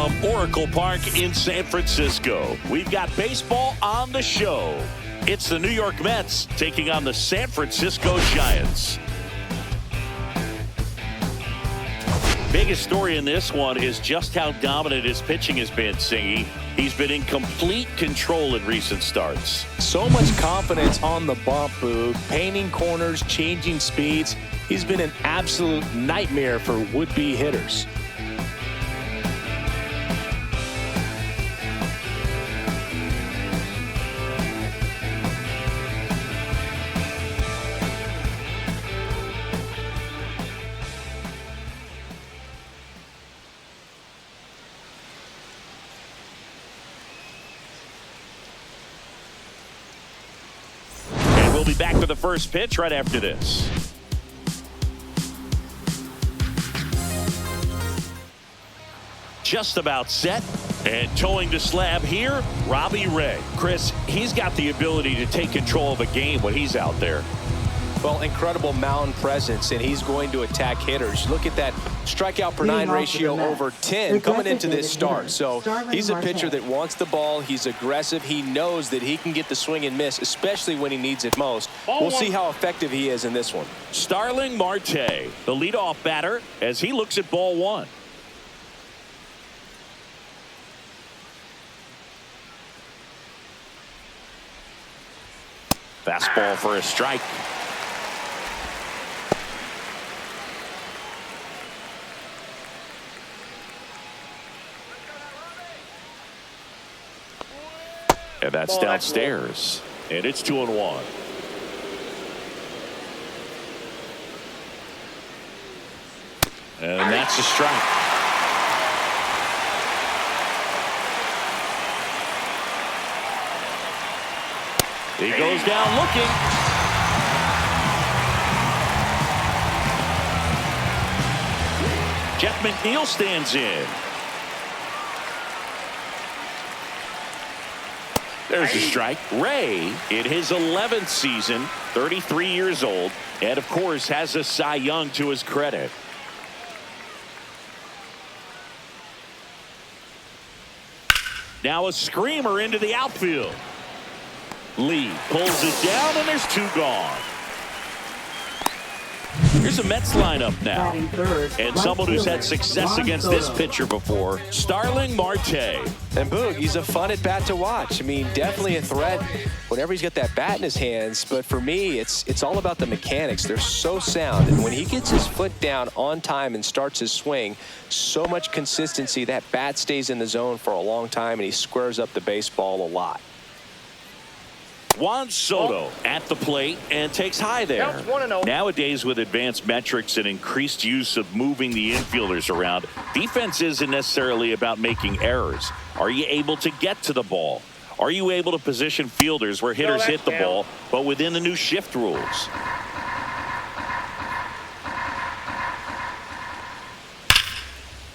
from Oracle Park in San Francisco. We've got baseball on the show. It's the New York Mets taking on the San Francisco Giants. Biggest story in this one is just how dominant his pitching has been, Singy. He's been in complete control in recent starts. So much confidence on the bump, Boog. Painting corners, changing speeds. He's been an absolute nightmare for would-be hitters. We'll be back for the first pitch right after this. Just about set. And towing the slab here, Robbie Ray. Chris, he's got the ability to take control of a game when he's out there. Well, incredible mound presence, and he's going to attack hitters. Look at that strikeout per 9 ratio over 10 coming into this start. So he's a pitcher that wants the ball. He's aggressive. He knows that he can get the swing and miss, especially when he needs it most. We'll see how effective he is in this one. Starling Marte, the leadoff batter, as he looks at ball one. Fastball for a strike. And that's downstairs. And it's 2-1. And that's a strike. He goes down looking. Jeff McNeil stands in. There's a strike. Ray, in his 11th season, 33 years old, and of course has a Cy Young to his credit. Now a screamer into the outfield. Lee pulls it down, and there's 2 gone. Here's a Mets lineup now. And someone who's had success against this pitcher before, Starling Marte. And Boog, he's a fun at bat to watch. I mean, definitely a threat whenever he's got that bat in his hands. But for me, it's all about the mechanics. They're so sound. And when he gets his foot down on time and starts his swing, so much consistency, that bat stays in the zone for a long time, and he squares up the baseball a lot. Juan Soto at the plate and takes high there. Nowadays, with advanced metrics and increased use of moving the infielders around, defense isn't necessarily about making errors. Are you able to get to the ball? Are you able to position fielders where hitters hit the ball, but within the new shift rules?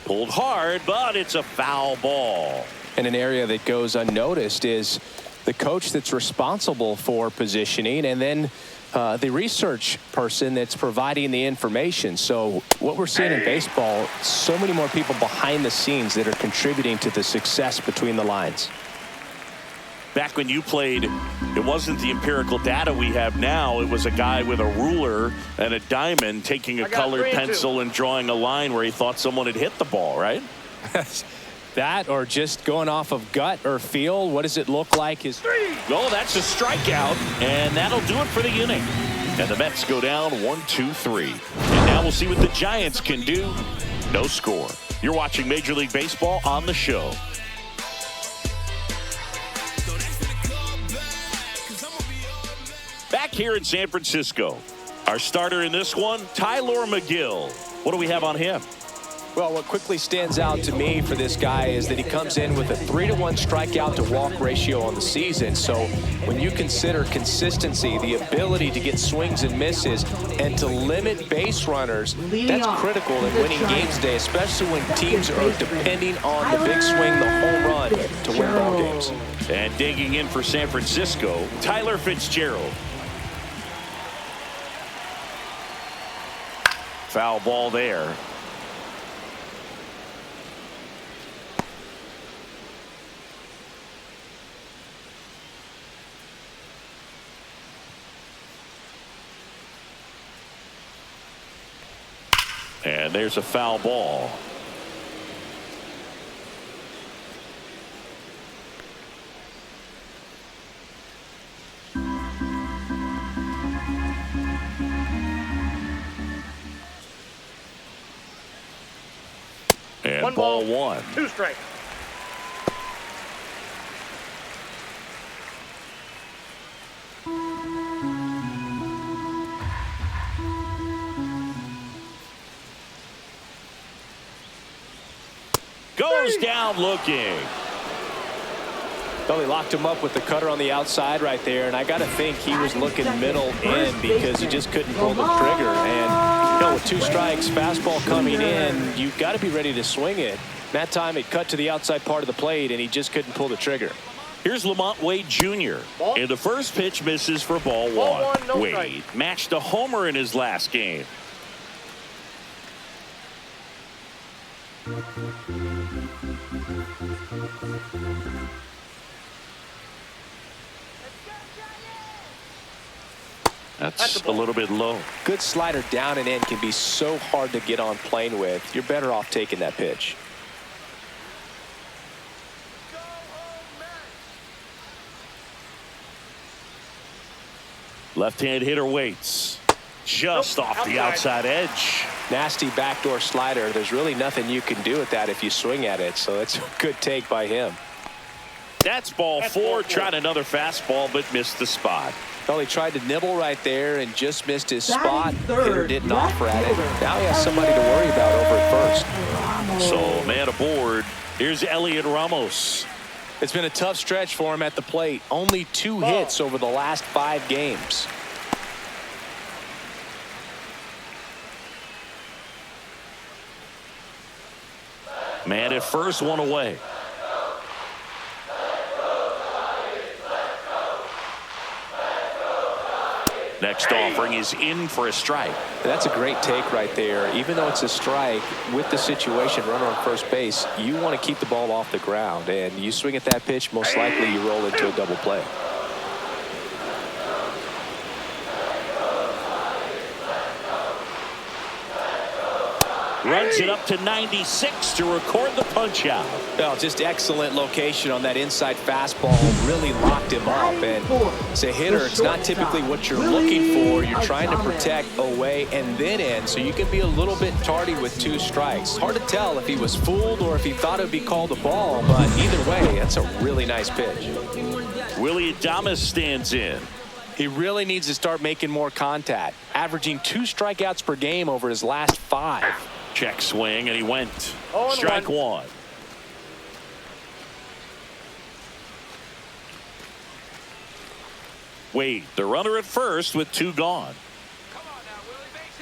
Pulled hard, but it's a foul ball. And an area that goes unnoticed is the coach that's responsible for positioning, and then the research person that's providing the information. So what we're seeing in baseball, so many more people behind the scenes that are contributing to the success between the lines. Back when you played, it wasn't the empirical data we have now. It was a guy with a ruler and a diamond taking a colored pencil and drawing a line where he thought someone had hit the ball, right? That, or just going off of gut or feel. What does it look like? Oh, that's a strikeout, and that'll do it for the inning. And the Mets go down 1-2-3. And now we'll see what the Giants can do. No score. You're watching Major League Baseball on the show. Back here in San Francisco, our starter in this one, Tyler McGill. What do we have on him? Well, what quickly stands out to me for this guy is that he comes in with a 3-to-1 strikeout to walk ratio on the season. So when you consider consistency, the ability to get swings and misses, and to limit base runners, that's critical in winning games today, especially when teams are depending on the big swing, the home run, to win ball games. And digging in for San Francisco, Tyler Fitzgerald. Foul ball there. And there's a foul ball. And ball one. 2 strikes. Goes down looking. Well, he locked him up with the cutter on the outside right there, and I got to think he was looking middle in because he just couldn't pull the trigger. And, you know, with 2 strikes, fastball coming in, you've got to be ready to swing it. That time it cut to the outside part of the plate, and he just couldn't pull the trigger. Here's Lamont Wade Jr. And the first pitch misses for ball one. No Wade strike. matched a homer in his last game. That's a little bit low. Good slider down and in can be so hard to get on plane with. You're better off taking that pitch. Left-hand hitter waits. Just off the outside edge. Nasty backdoor slider. There's really nothing you can do with that if you swing at it. So that's a good take by him. That's ball four. Tried another fastball, but missed the spot. Well, he tried to nibble right there and just missed his spot. Hitter didn't offer at it. Now he has somebody to worry about over at first. So, man aboard. Here's Elly Ramos. It's been a tough stretch for him at the plate. Only 2 hits over the last 5 games. Man at first, 1 away. Next offering is in for a strike. That's a great take right there. Even though it's a strike, with the situation, runner on first base, you want to keep the ball off the ground. And you swing at that pitch, most likely you roll into a double play. Runs it up to 96 to record the punch out. Well, just excellent location on that inside fastball. Really locked him up. And as a hitter, it's not typically what you're looking for. You're trying to protect away and then in, so you can be a little bit tardy with 2 strikes. Hard to tell if he was fooled or if he thought it would be called a ball, but either way, that's a really nice pitch. Willy Adames stands in. He really needs to start making more contact, averaging 2 strikeouts per game over his last 5. Check swing, and he went. Strike 1. Wade, the runner at first with 2 gone. Come on now, Willie, base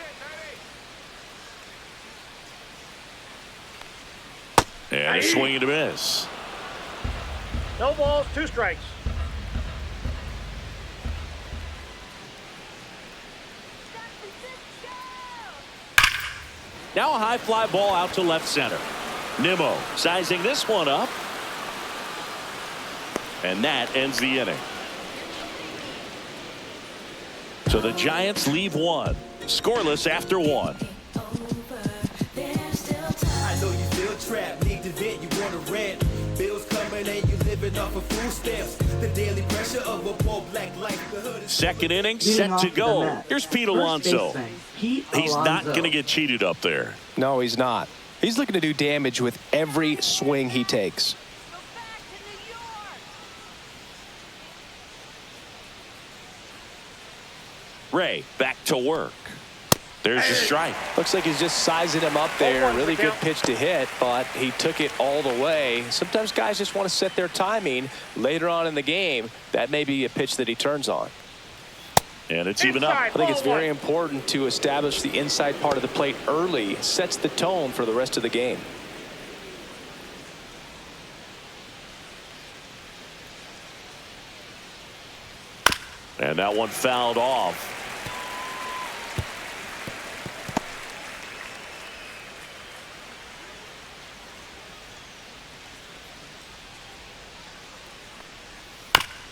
hit, And a swing and a miss. No balls, 2 strikes. Now a high fly ball out to left center. Nimmo sizing this one up. And that ends the inning. So the Giants leave 1. Scoreless after 1. I know you feel trapped, need to vent, you want to rent. Bills coming and you living off of food stamps. The daily pressure of a poor black life. The hood is Second inning set to go. Here's Pete Alonso. He's not going to get cheated up there. No, he's not. He's looking to do damage with every swing he takes. Ray back to work. There's a strike. Looks like he's just sizing him up there. Really good pitch to hit, but he took it all the way. Sometimes guys just want to set their timing later on in the game. That may be a pitch that he turns on. And it's even up. I think it's very important to establish the inside part of the plate early. It sets the tone for the rest of the game. And that one fouled off.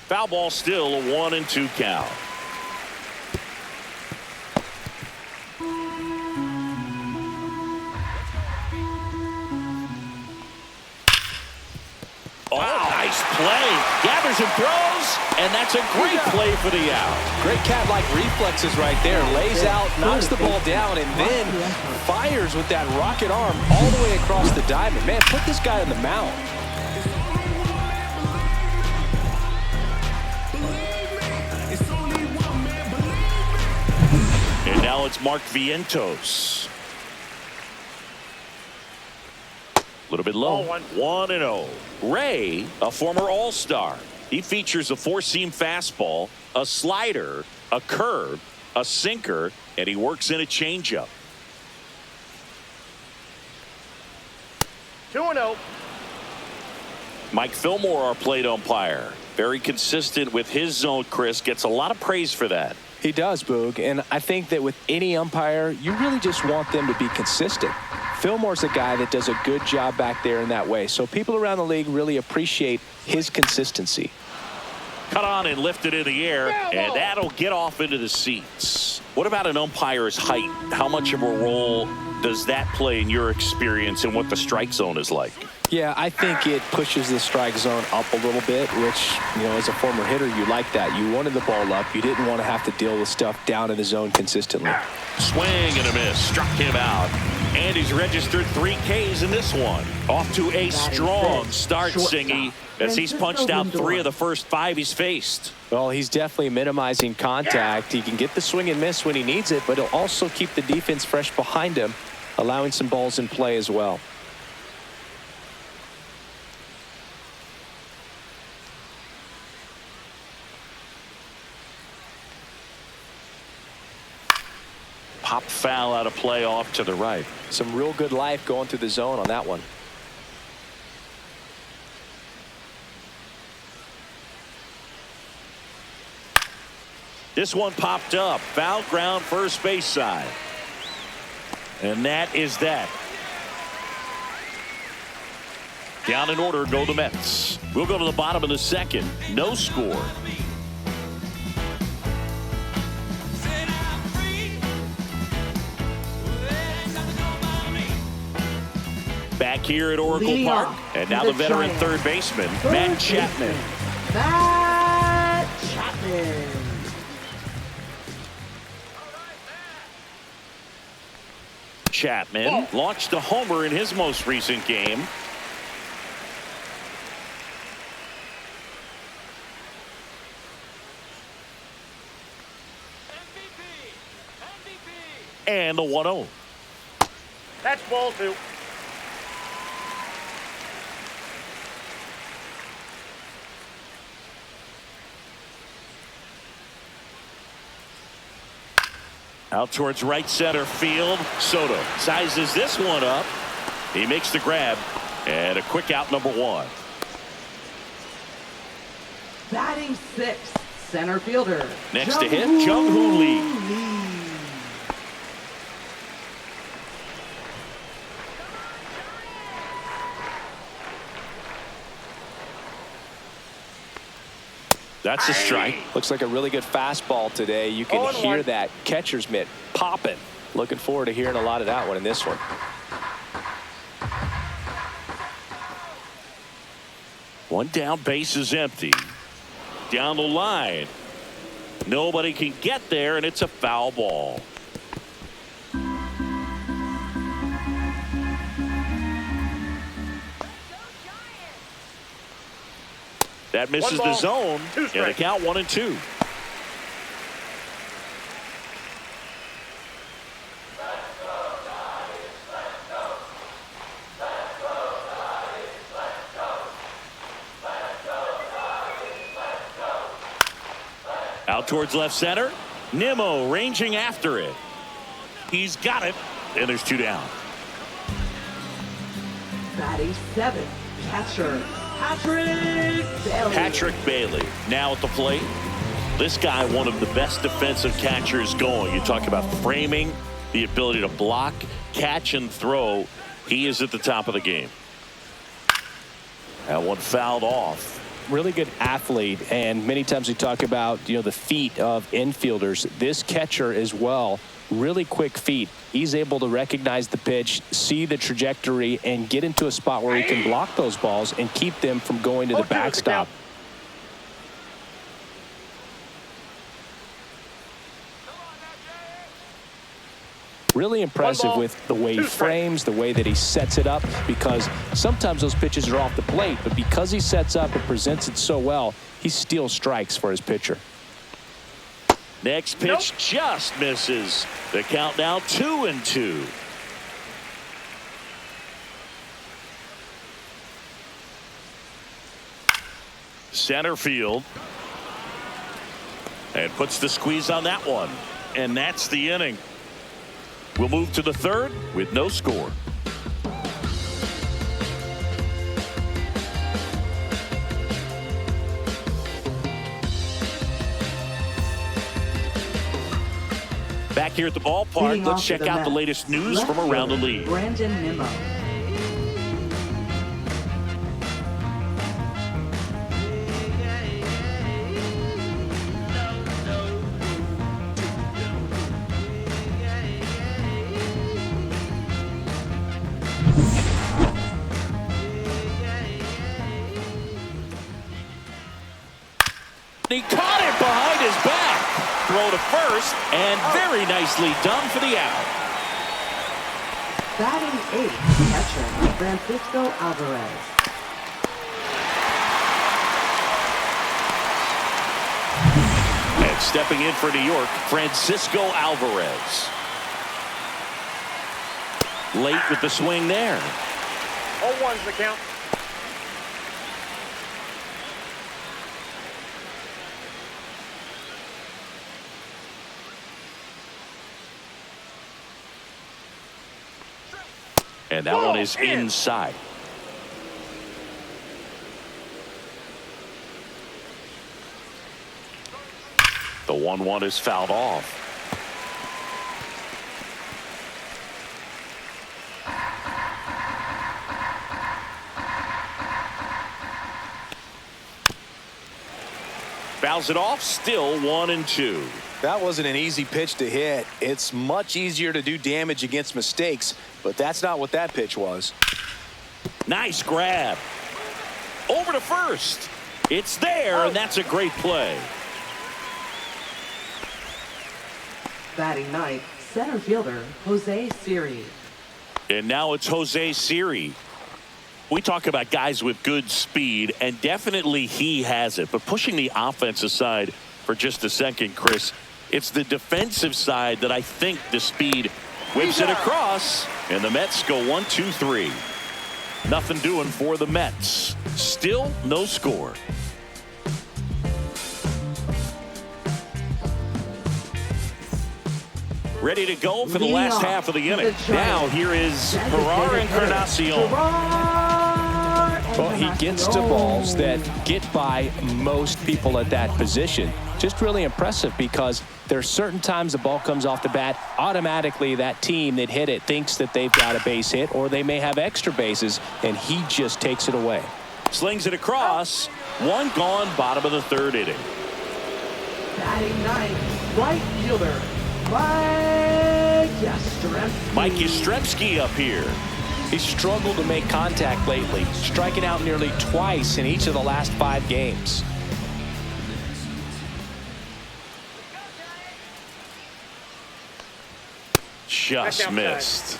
Foul ball, still a 1-2 count. play. Gathers and throws, and that's a great play for the out. Great cat-like reflexes right there. Lays out, knocks the ball down, and then fires with that rocket arm all the way across the diamond. Man, put this guy on the mound. And now it's Mark Vientos. A little bit low. 1-0. Ray, a former All-Star. He features a four-seam fastball, a slider, a curve, a sinker, and he works in a changeup. 2-0. Mike Fillmore, our plate umpire. Very consistent with his zone, Chris. Gets a lot of praise for that. He does, Boog, and I think that with any umpire, you really just want them to be consistent. Fillmore's a guy that does a good job back there in that way, so people around the league really appreciate his consistency. Cut on and lifted in the air, and that'll get off into the seats. What about an umpire's height? How much of a role does that play in your experience and what the strike zone is like? Yeah, I think it pushes the strike zone up a little bit, which, you know, as a former hitter, you like that. You wanted the ball up. You didn't want to have to deal with stuff down in the zone consistently. Swing and a miss. Struck him out. And he's registered 3 Ks in this one. Off to a strong start, Singy, as he's punched out 3 of the first 5 he's faced. Well, he's definitely minimizing contact. He can get the swing and miss when he needs it, but he'll also keep the defense fresh behind him, allowing some balls in play as well. Pop foul out of play off to the right. Some real good life going through the zone on that one. This one popped up. Foul ground, first base side. And that is that. Down in order go the Mets. We'll go to the bottom of the second. No score. Back here at Oracle Park. And now the veteran third baseman, Matt Chapman. Matt Chapman. Chapman launched a homer in his most recent game. And the 1-0. That's ball 2. Out towards right center field. Soto sizes this one up. He makes the grab. And a quick out, number 1. Batting 6th, center fielder. Next to him, Jung-Hoo Lee. That's a strike. Looks like a really good fastball today. You can hear that catcher's mitt popping. Looking forward to hearing a lot of that one in this one. One down, base is empty. Down the line. Nobody can get there, and it's a foul ball. That misses the zone, and the count 1-2. Out towards left center. Nimmo ranging after it. He's got it, and there's 2 down. Batting 7th, catcher. Patrick Bailey now at the plate. This guy, one of the best defensive catchers going. You talk about framing, the ability to block, catch, and throw. He is at the top of the game. That one fouled off. Really good athlete, and many times we talk about, you know, the feet of infielders. This catcher as well really quick feet. He's able to recognize the pitch, see the trajectory, and get into a spot where he can block those balls and keep them from going to the backstop. Really impressive with the way he frames, the way that he sets it up, because sometimes those pitches are off the plate, but because he sets up and presents it so well, he steals strikes for his pitcher. Next pitch just misses. The count now 2-2. Center field. And puts the squeeze on that one. And that's the inning. We'll move to the third with no score. Back here at the ballpark, let's check out the latest news from around the league. Brandon Nimmo. He caught it behind his back. Throw to first, and very nicely done for the out. Batting 8th, catcher Francisco Alvarez. And stepping in for New York, Francisco Alvarez. Late with the swing there. 0-1's the count. And that one is inside. The 1-1 is fouled off. Fouls it off, still 1-2. That wasn't an easy pitch to hit. It's much easier to do damage against mistakes, but that's not what that pitch was. Nice grab. Over to first. It's there, and that's a great play. Batting 9th, center fielder Jose Siri. And now it's Jose Siri. We talk about guys with good speed, and definitely he has it. But pushing the offense aside for just a second, Chris, it's the defensive side that I think the speed whips it across, and the Mets go 1-2-3. Nothing doing for the Mets. Still no score. Ready to go for the last half of the inning. Now here is Ferrar Encarnacion. Well, he gets to balls that get by most people at that position. Just really impressive, because there are certain times the ball comes off the bat, automatically that team that hit it thinks that they've got a base hit, or they may have extra bases, and he just takes it away. Slings it across. One gone, bottom of the third inning. Batting 9th, right fielder Mike Yastrzemski. Mike Yastrzemski up here. He's struggled to make contact lately, striking out nearly twice in each of the last 5 games. Just missed.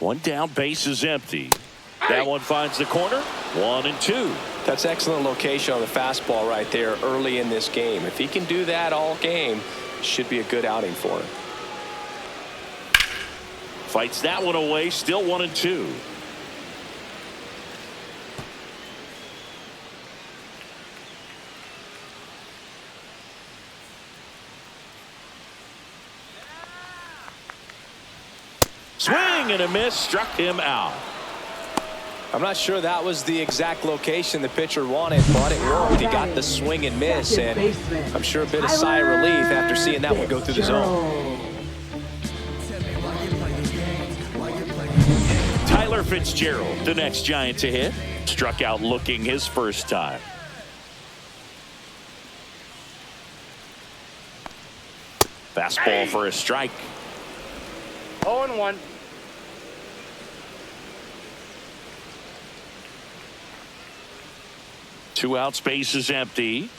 One down, base is empty. That one finds the corner. 1-2. That's excellent location on the fastball right there early in this game. If he can do that all game, should be a good outing for him. Fights that one away. Still 1-2. Swing and a miss, struck him out. I'm not sure that was the exact location the pitcher wanted, but it worked. He got the swing and miss, and I'm sure a bit of sigh of relief after seeing that one go through the zone. Tyler Fitzgerald, the next Giant to hit, struck out looking his first time. Fastball for a strike. 0-1. Two outs, base is empty.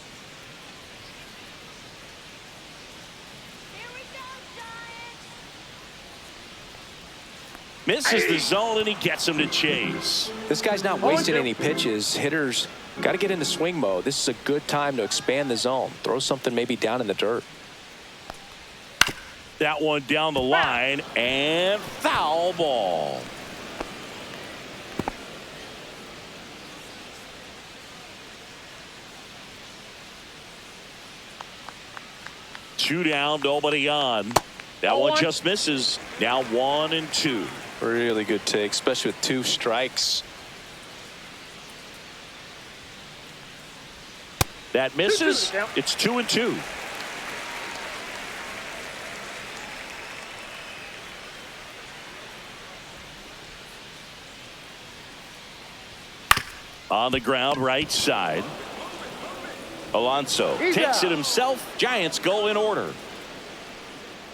Misses the zone, and he gets him to chase. This guy's not wasting any pitches. Hitters got to get into swing mode. This is a good time to expand the zone. Throw something maybe down in the dirt. That one down the line, and foul ball. Two down, nobody on. That one just misses. Now 1-2. Really good take, especially with two strikes. That misses. It's 2-2. On the ground, right side. Alonso takes it himself. Giants go in order.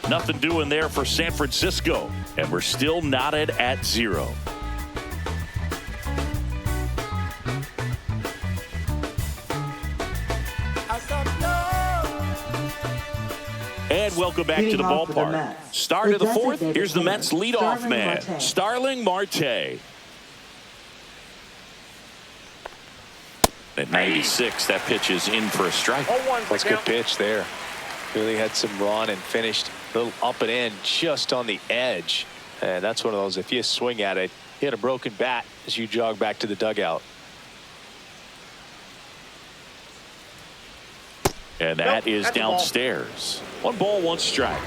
Nothing doing there for San Francisco, and we're still knotted at 0. And welcome back to the ballpark. Start of the fourth. Here's the Mets leadoff man, Starling Marte. At 96, that pitch is in for a strike. That's a good pitch there. Really had some run and finished a little up and in just on the edge. And that's one of those, if you swing at it, hit a broken bat as you jog back to the dugout. And that is downstairs. 1 ball, 1 strike.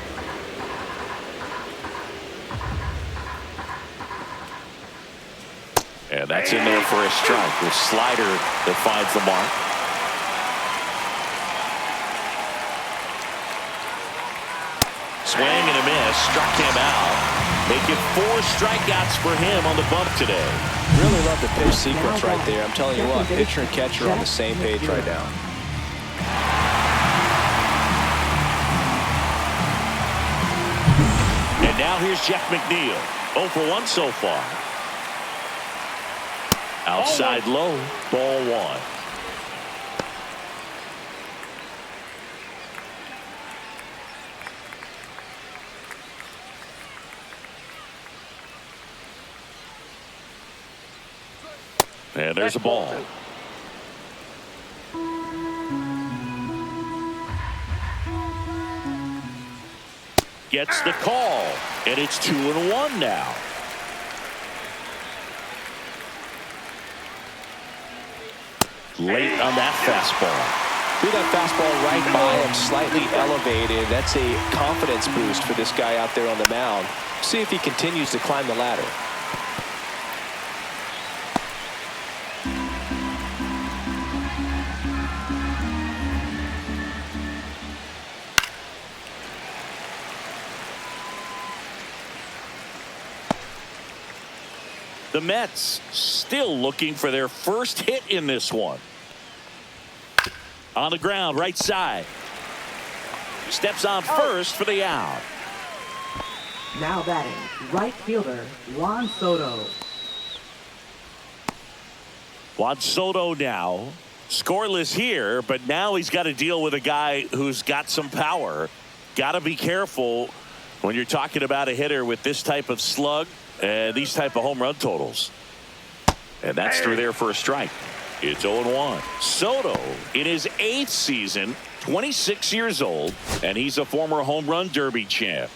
And that's in there for a strike with slider that finds the mark. Swing and a miss, struck him out. Making 4 strikeouts for him on the bump today. Really love the pitch sequence right there. I'm telling you what, pitcher and catcher on the same page right now. And now here's Jeff McNeil. 0 for 1 so far. Outside low, ball 1. And there's a ball. Gets the call, and it's 2-1 now. Late on that fastball. Threw that fastball right by him, slightly elevated. That's a confidence boost for this guy out there on the mound. See if he continues to climb the ladder. The Mets still looking for their first hit in this one. On the ground, right side. Steps on first for the out. Now batting, right fielder, Juan Soto. Juan Soto now scoreless here, but now he's got to deal with a guy who's got some power. Got to be careful when you're talking about a hitter with this type of slug and these type of home run totals. And that's through there for a strike. It's 0-1. Soto in his 8th season, 26 years old, and he's a former home run derby champ.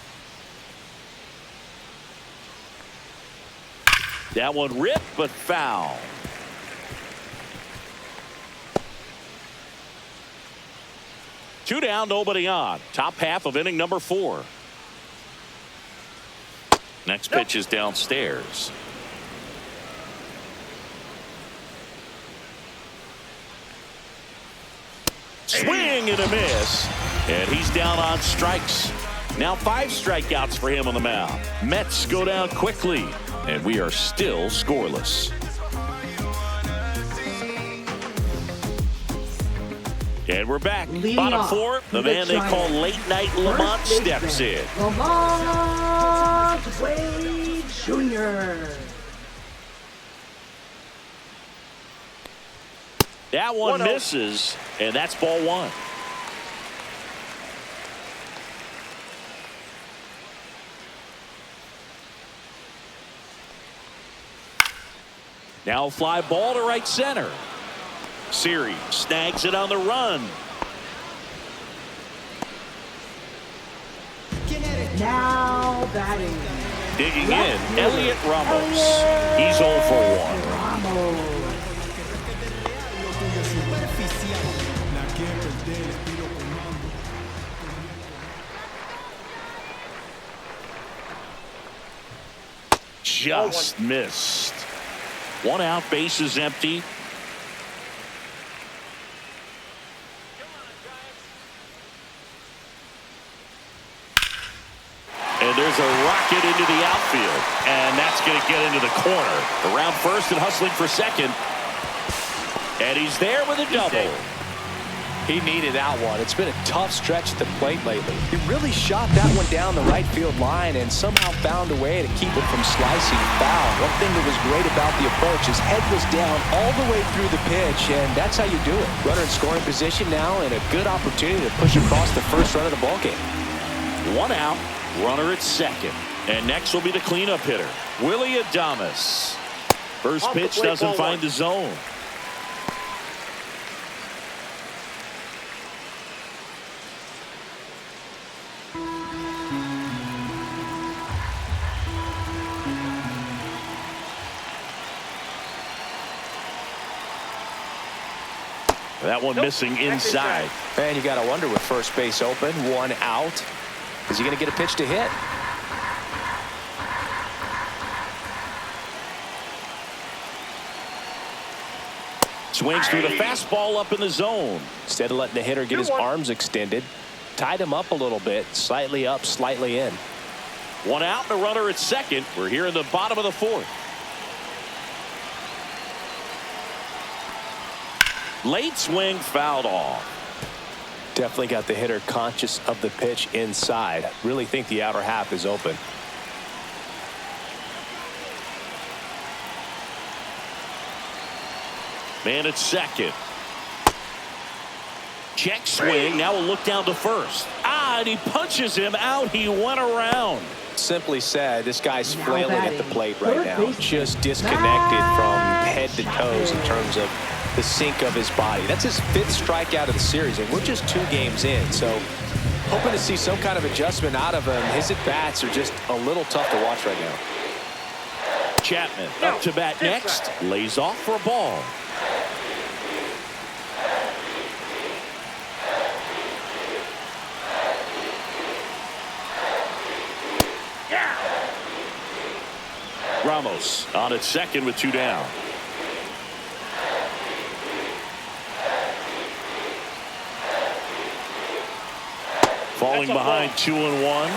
That one ripped, but foul. Two down, nobody on. Top half of inning number 4. Next pitch is downstairs. Swing and a miss. And he's down on strikes. Now 5 strikeouts for him on the mound. Mets go down quickly, and we are still scoreless. And we're back. Bottom 4, the man they call Late Night Lamont steps in. Lamont Wade Jr. That one misses, and that's ball 1. Now fly ball to right center. Siri snags it on the run. Now batting. Digging in, Elliot Ramos. He's 0 for 1. Ramos. Just missed. 1 out, bases empty. And there's a rocket into the outfield, and that's going to get into the corner. Around first and hustling for second. And he's there with a double. He needed that one. It's been a tough stretch at the plate lately. He really shot that one down the right field line and somehow found a way to keep it from slicing foul. One thing that was great about the approach, his head was down all the way through the pitch, and that's how you do it. Runner in scoring position now, and a good opportunity to push across the first run of the ballgame. 1 out, runner at second. And next will be the cleanup hitter, Willy Adames. First pitch doesn't find the zone. That one missing inside. And you got to wonder with first base open, 1 out. Is he going to get a pitch to hit? Swings through the fastball up in the zone. Instead of letting the hitter get his arms extended, tied him up a little bit, slightly up, slightly in. 1 out and a runner at second. We're here in the bottom of the 4th. Late swing fouled off. Definitely got the hitter conscious of the pitch inside. Really think the outer half is open. Man at second. Check swing. Now we'll look down to first. And he punches him out. He went around. Simply said, this guy's flailing at the plate right now. Just disconnected from head to toes in terms of the sink of his body. That's his 5th strikeout of the series, and we're just 2 games in. So hoping to see some kind of adjustment out of him. His at-bats are just a little tough to watch right now. Chapman up to bat next. Lays off for a ball. Ramos on at second with 2 down. Falling behind 2-1.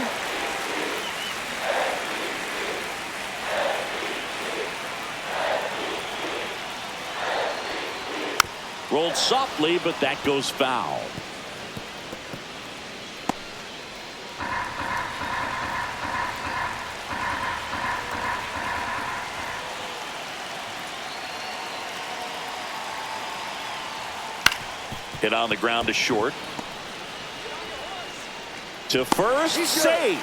Rolled softly, but that goes foul. Hit on the ground to short. To first, safe.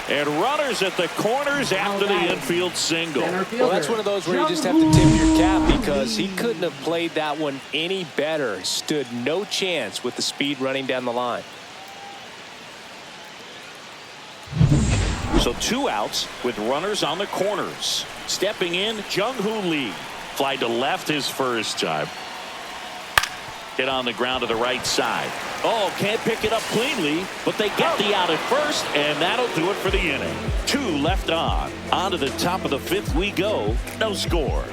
And runners at the corners after the infield single. Well, that's one of those where you just have to tip your cap because he couldn't have played that one any better. Stood no chance with the speed running down the line. So 2 outs with runners on the corners. Stepping in, Jung-Hoo Lee. Fly to left his first time. Hit on the ground to the right side. Oh, can't pick it up cleanly, but they get the out at first, and that'll do it for the inning. 2 left on. On to the top of the 5th we go. No score.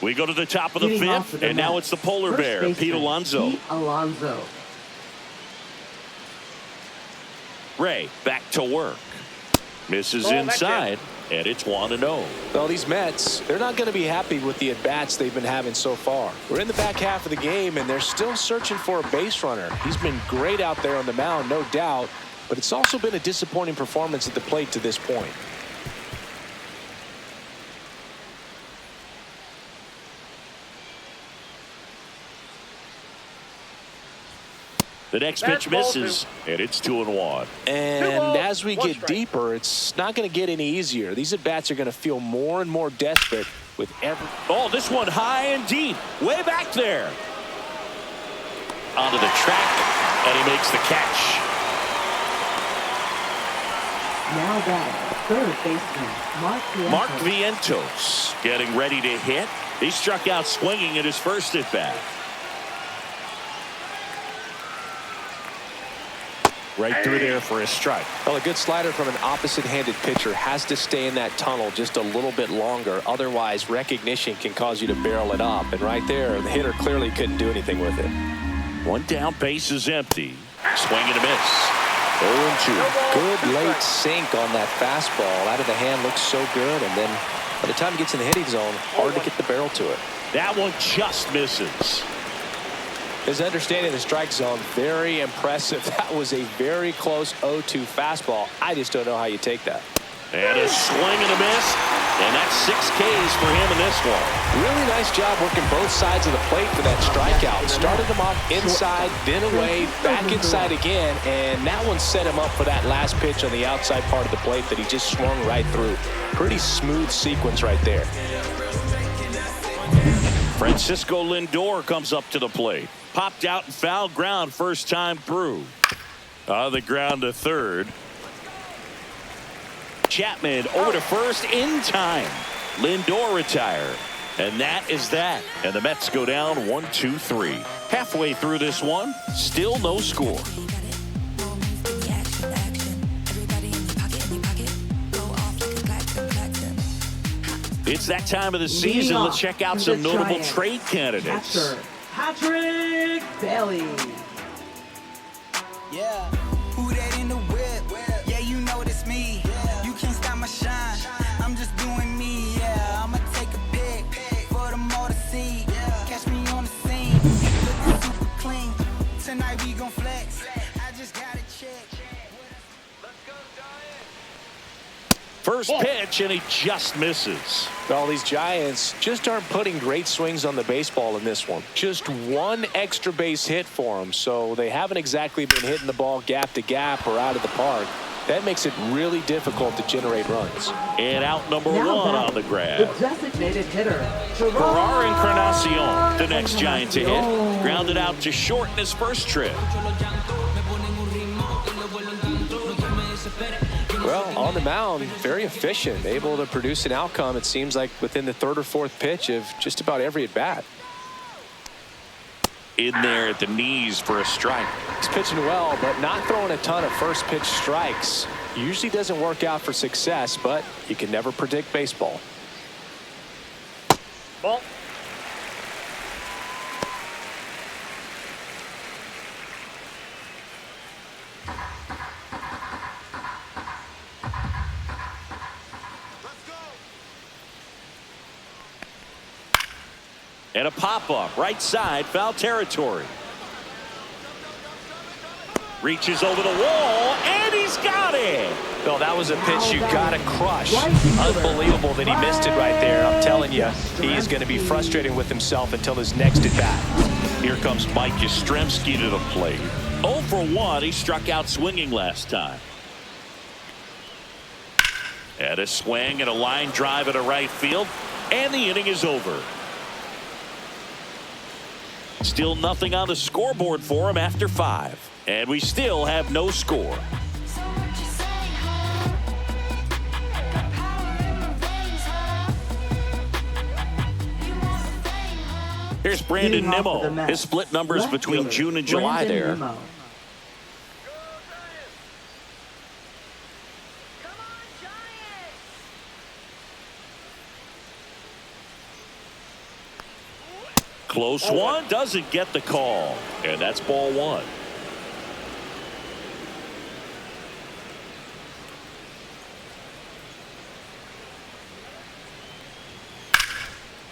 We go to the top of the Leading off fifth, for and now Mets, it's the polar first bear, baseman, Pete Alonso. Pete Alonso. Ray back to work. Misses Oh, that's inside, and it's 1-0. Well, these Mets, they're not going to be happy with the at-bats they've been having so far. We're in the back half of the game, and they're still searching for a base runner. He's been great out there on the mound, no doubt, but it's also been a disappointing performance at the plate to this point. The next That's pitch ball misses, and it's 2-1. And as we one get strike. deeper, it's not going to get any easier. These at-bats are going to feel more and more desperate with every... Oh, this one high and deep, way back there. Onto the track, and he makes the catch. Now batting, third baseman, Mark Vientos getting ready to hit. He struck out swinging in his first at-bat. Right through there for a strike. Well, a good slider from an opposite-handed pitcher has to stay in that tunnel just a little bit longer. Otherwise, recognition can cause you to barrel it up. And right there, the hitter clearly couldn't do anything with it. One down, base is empty. Swing and a miss. 0-2. Good late sink on that fastball. Out of the hand, looks so good. And then by the time he gets in the hitting zone, hard to get the barrel to it. That one just misses. His understanding of the strike zone, very impressive. That was a very close 0-2 fastball. I just don't know how you take that. And a swing and a miss. And that's 6 Ks for him in this one. Really nice job working both sides of the plate for that strikeout. Started him off inside, then away, back inside again. And that one set him up for that last pitch on the outside part of the plate that he just swung right through. Pretty smooth sequence right there. Francisco Lindor comes up to the plate. Popped out and foul ground first time through. On the ground to third. Chapman over to first in time. Lindor retired. And that is that. And the Mets go down 1-2-3. Halfway through this one, still no score. It's that time of the season. Let's check out some notable trade candidates. Catcher, Patrick Bailey. Yeah, who that in the whip? Yeah, you know it's me. You can't stop my shine. I'm just doing me. Yeah, I'ma take a pic for them all to see. Catch me on the scene, looking super clean. Tonight we gon' flex. I just got a check. First pitch, and he just misses. Well, these Giants just aren't putting great swings on the baseball in this one. Just one extra base hit for them, so they haven't exactly been hitting the ball gap to gap or out of the park. That makes it really difficult to generate runs. And out number Now one on batting, the grab. the designated hitter, Ferrar Encarnacion, the next Giant to hit. Grounded out to short in his first trip. Well, on the mound, very efficient, able to produce an outcome, it seems like, within the third or fourth pitch of just about every at-bat. In there at the knees for a strike. He's pitching well, but not throwing a ton of first pitch strikes. Usually doesn't work out for success, but you can never predict baseball. Ball. And a pop-up, right side, foul territory. Reaches over the wall, and he's got it. Well, that was a pitch you got to crush. Unbelievable that he missed it right there. I'm telling you, he's going to be frustrated with himself until his next at-bat. Here comes Mike Yastrzemski to the plate. 0 for 1, he struck out swinging last time. And a swing and a line drive at a right field, and the inning is over. Still nothing on the scoreboard for him after 5. And we still have no score. Here's Brandon Nimmo. His split numbers between June and July there. Close one, doesn't get the call. And that's ball one.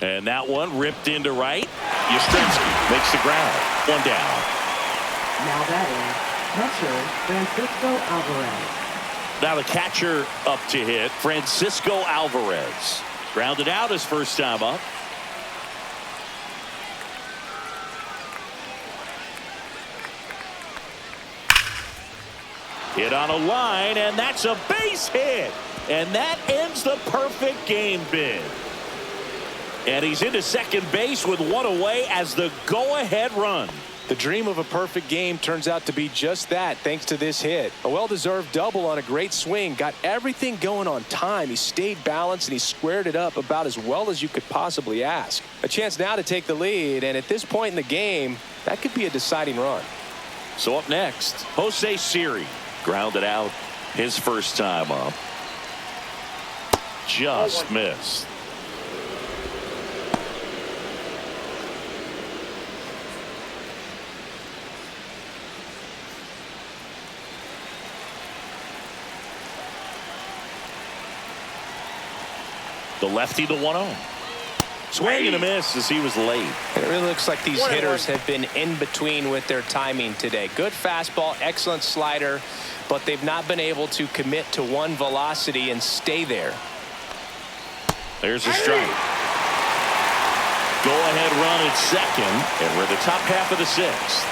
And that one ripped into right. Yastrzemski makes the grab. One down. Now batting, catcher Francisco Alvarez. Now the catcher up to hit, Francisco Alvarez. Grounded out his first time up. Hit on a line, and that's a base hit. And that ends the perfect game bid. And he's into second base with one away as the go-ahead run. The dream of a perfect game turns out to be just that, thanks to this hit. A well-deserved double on a great swing. Got everything going on time. He stayed balanced, and he squared it up about as well as you could possibly ask. A chance now to take the lead, and at this point in the game, that could be a deciding run. So up next, Jose Siri. Grounded out his first time up. Just missed. The lefty, the 1-0. Swing and a miss as he was late. It really looks like these hitters have been in between with their timing today. Good fastball, excellent slider, but they've not been able to commit to one velocity and stay there. There's a strike. Go-ahead run at second, and we're in the top half of the sixth.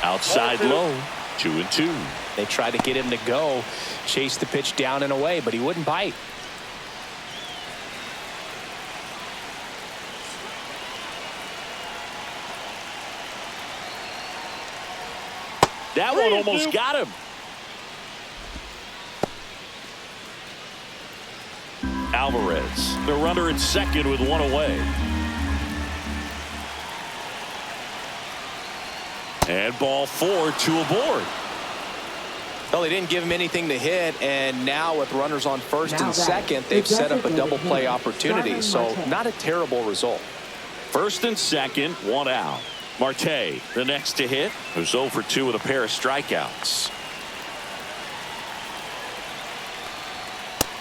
Outside low, 2-2. They tried to get him to go, chase the pitch down and away, but he wouldn't bite. That one almost got him. Alvarez, the runner at second with one away. And ball 4, 2 aboard. Well, they didn't give him anything to hit, and now with runners on first and second, they've set up a double play opportunity, so not a terrible result. First and second, one out. Marte, the next to hit, who's 0 for 2 with a pair of strikeouts.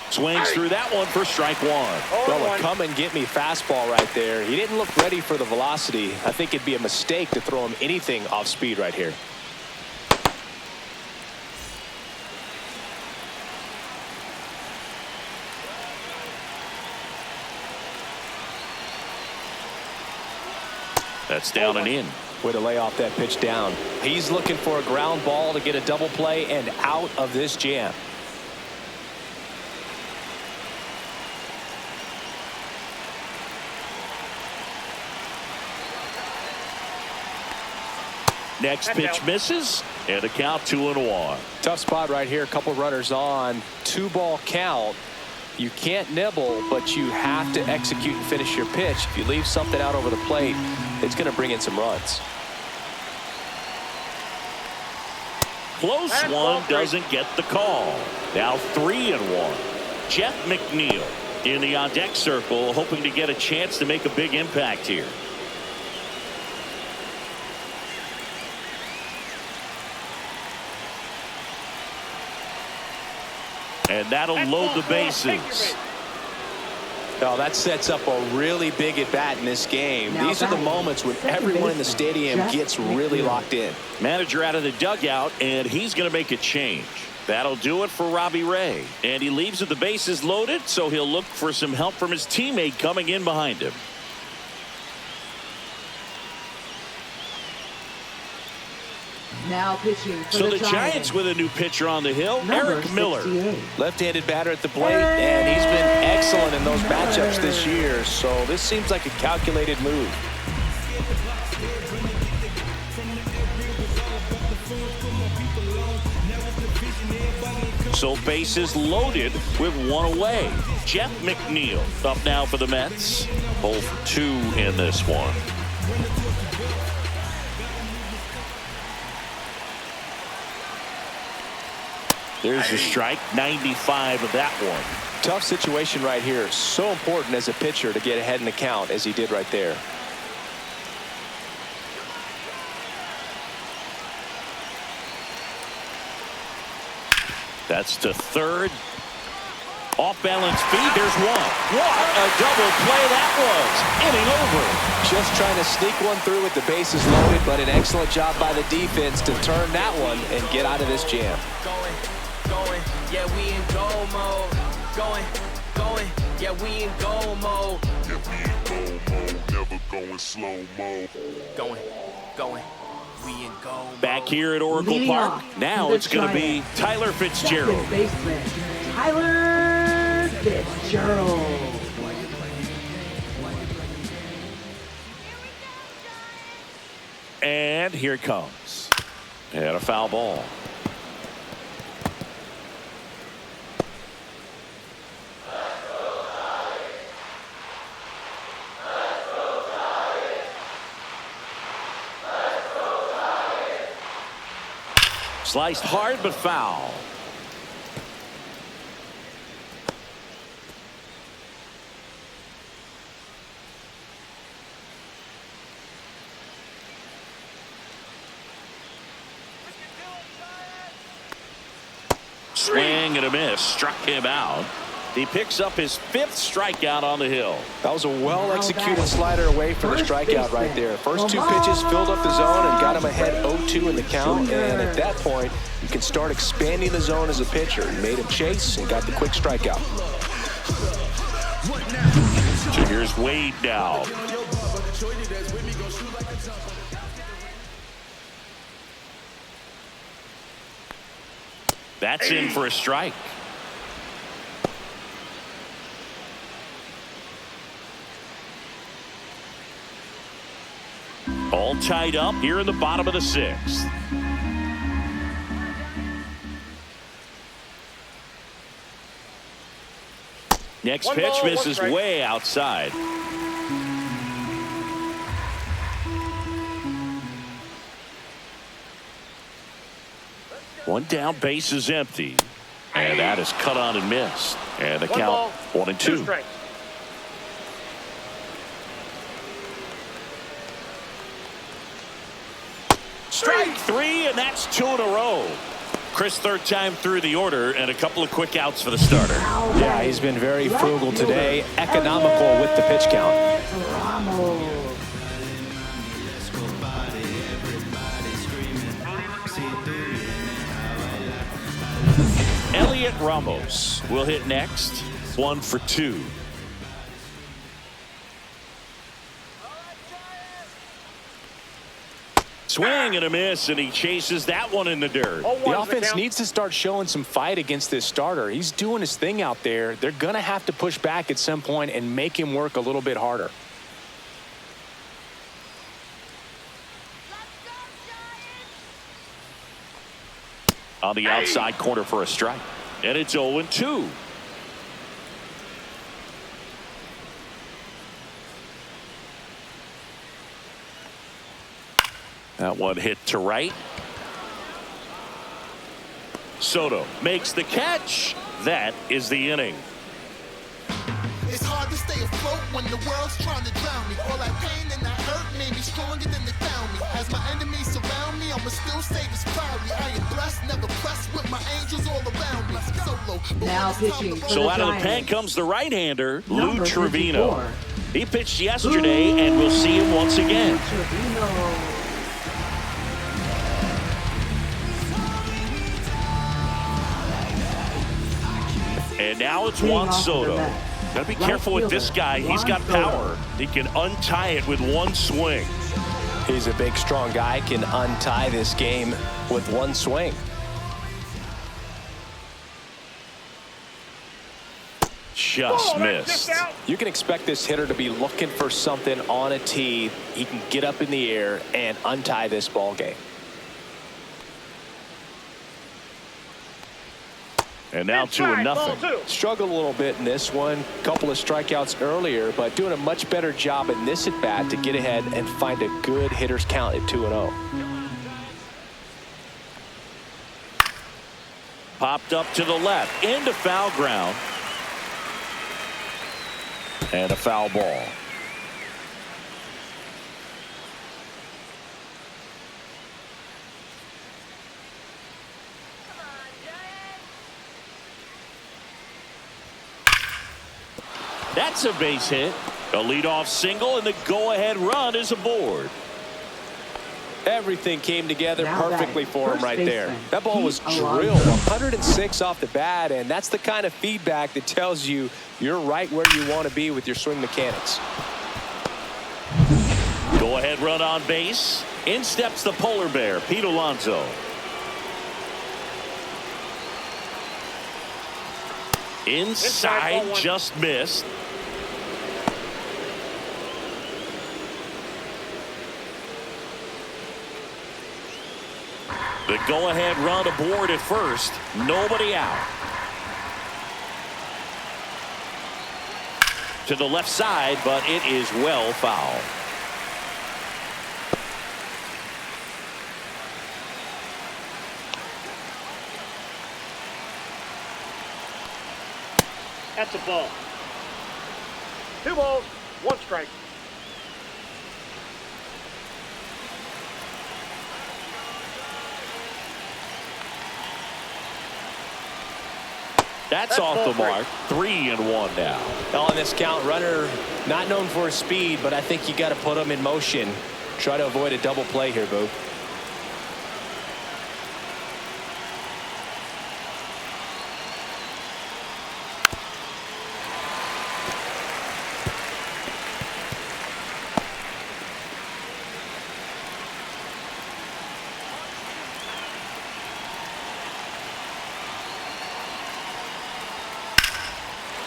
Swings through that one for strike one. Well, a come and get me fastball right there. He didn't look ready for the velocity. I think it'd be a mistake to throw him anything off speed right here. That's down and in. Way to lay off that pitch down. He's looking for a ground ball to get a double play and out of this jam. Next pitch misses, and the count 2-1. Tough spot right here. A couple runners on. 2-ball count. You can't nibble, but you have to execute and finish your pitch. If you leave something out over the plate, it's going to bring in some runs. Close one, doesn't get the call. Now 3-1. Jeff McNeil in the on-deck circle, hoping to get a chance to make a big impact here. And that'll load the bases. Oh, that sets up a really big at-bat in this game. These are the moments when everyone in the stadium gets really locked in. Manager out of the dugout, and he's going to make a change. That'll do it for Robbie Ray. And he leaves with the bases loaded, so he'll look for some help from his teammate coming in behind him. Now pitching for So the Giants with a new pitcher on the hill, Eric Miller. Left-handed batter at the plate, and he's been excellent in those matchups this year, so this seems like a calculated move. So bases loaded with one away. Jeff McNeil up now for the Mets. 0 for 2 in this one. There's a strike, 95 of that one. Tough situation right here. So important as a pitcher to get ahead in the count as he did right there. That's to third. Off balance feed. There's one. What a double play that was. Inning over. Just trying to sneak one through with the bases loaded, but an excellent job by the defense to turn that one and get out of this jam. Going, yeah, we in go mode. Going, yeah, we in go mode. Yeah, we in go mode, never going slow mo. Going, we in go mode. Back here at Oracle Leading Park. off Now the it's going to be Giants. Tyler Fitzgerald. Second baseman, Tyler Fitzgerald. And here it comes. And a foul ball. Sliced hard but foul. Swing and a miss. Struck him out. He picks up his 5th strikeout on the hill. That was a well-executed slider away for the strikeout right there. First 2 pitches filled up the zone and got him ahead 0-2 in the count. And at that point, you can start expanding the zone as a pitcher. He made him chase and got the quick strikeout. So here's Wade now. That's in for a strike. All tied up here in the bottom of the 6th. Next One pitch ball, one misses strike. way outside. One down, base is empty. And that is cut on and missed. And the One count ball, 1 and 2. 2 strikes. Strike 3, and that's 2 in a row. Chris, 3rd time through the order, and a couple of quick outs for the starter. Yeah, he's been very frugal today. Economical with the pitch count. Elliot Ramos will hit next. 1 for 2. Swing and a miss, and he chases that one in the dirt. The offense needs to start showing some fight against this starter. He's doing his thing out there. They're going to have to push back at some point and make him work a little bit harder. On the outside corner for a strike. And it's 0-2. That one hit to right. Soto makes the catch. That is the inning. It's hard to stay afloat when the world's trying to drown me. All that pain and that hurt made me stronger than they found me. As my enemies surround me, I'ma still say this proudly. I am blessed, never pressed with my angels all around me. Solo, Now pitching for So the out of the Giants. pen comes the right-hander, Lou Number Trevino. 54. He pitched yesterday, and we'll see him once again. Trevino. And now it's Leading Juan off to the Soto. left. Gotta be Right careful with this fielder, guy. He's Juan got Soto. power. He can untie it with one swing. He's a big, strong guy, can untie this game with one swing. Just missed. You can expect this hitter to be looking for something on a tee. He can get up in the air and untie this ball game. And now 2-0. Struggled a little bit in this one. Couple of strikeouts earlier, but doing a much better job in this at bat to get ahead and find a good hitter's count at 2-0. Popped up to the left into foul ground. And a foul ball. That's a base hit. A leadoff single, and the go-ahead run is aboard. Everything came together Now perfectly for him right there. baseman, That ball was Pete drilled. Alonso. 106 off the bat, and that's the kind of feedback that tells you you're right where you want to be with your swing mechanics. Go-ahead run on base. In steps the polar bear, Pete Alonso. Inside, just missed. The go-ahead run aboard at first. Nobody out. To the left side, but it is well foul. That's a ball. 2 balls, 1 strike. That's off the mark. 3-1 now. On this count, runner not known for his speed, but I think you got to put him in motion. Try to avoid a double play here, Boo.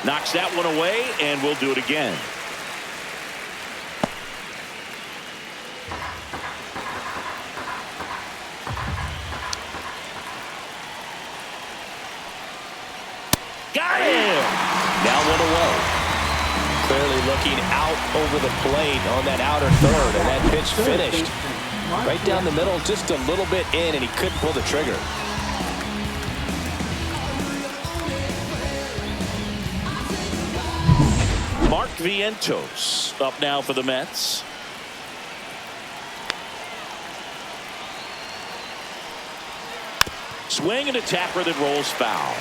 Knocks that one away, and we'll do it again. Got him! Now one away. Clearly looking out over the plate on that outer third, and that pitch finished right down the middle, just a little bit in, and he couldn't pull the trigger. Mark Vientos up now for the Mets. Swing and a tapper that rolls foul.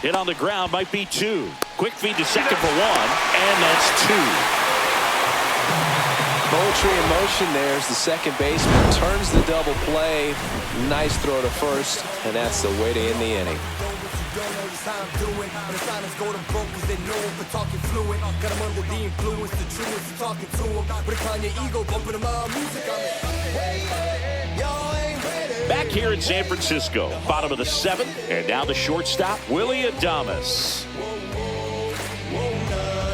Hit on the ground, might be 2. Quick feed to second for 1, and that's 2. Poetry in motion there as the second baseman turns the double play. Nice throw to first, and that's the way to end the inning. Back here in San Francisco, bottom of the 7th, and now the shortstop, Willy Adames.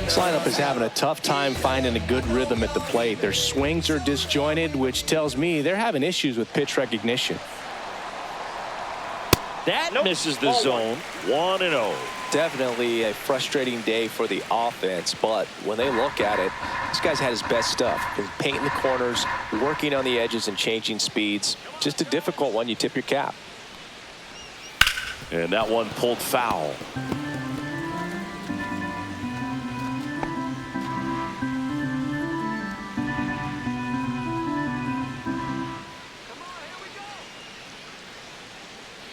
This lineup is having a tough time finding a good rhythm at the plate. Their swings are disjointed, which tells me they're having issues with pitch recognition. That misses the zone. 1-0. Definitely a frustrating day for the offense, but when they look at it, this guy's had his best stuff. He's painting the corners, working on the edges, and changing speeds. Just a difficult one. You tip your cap. And that one pulled foul.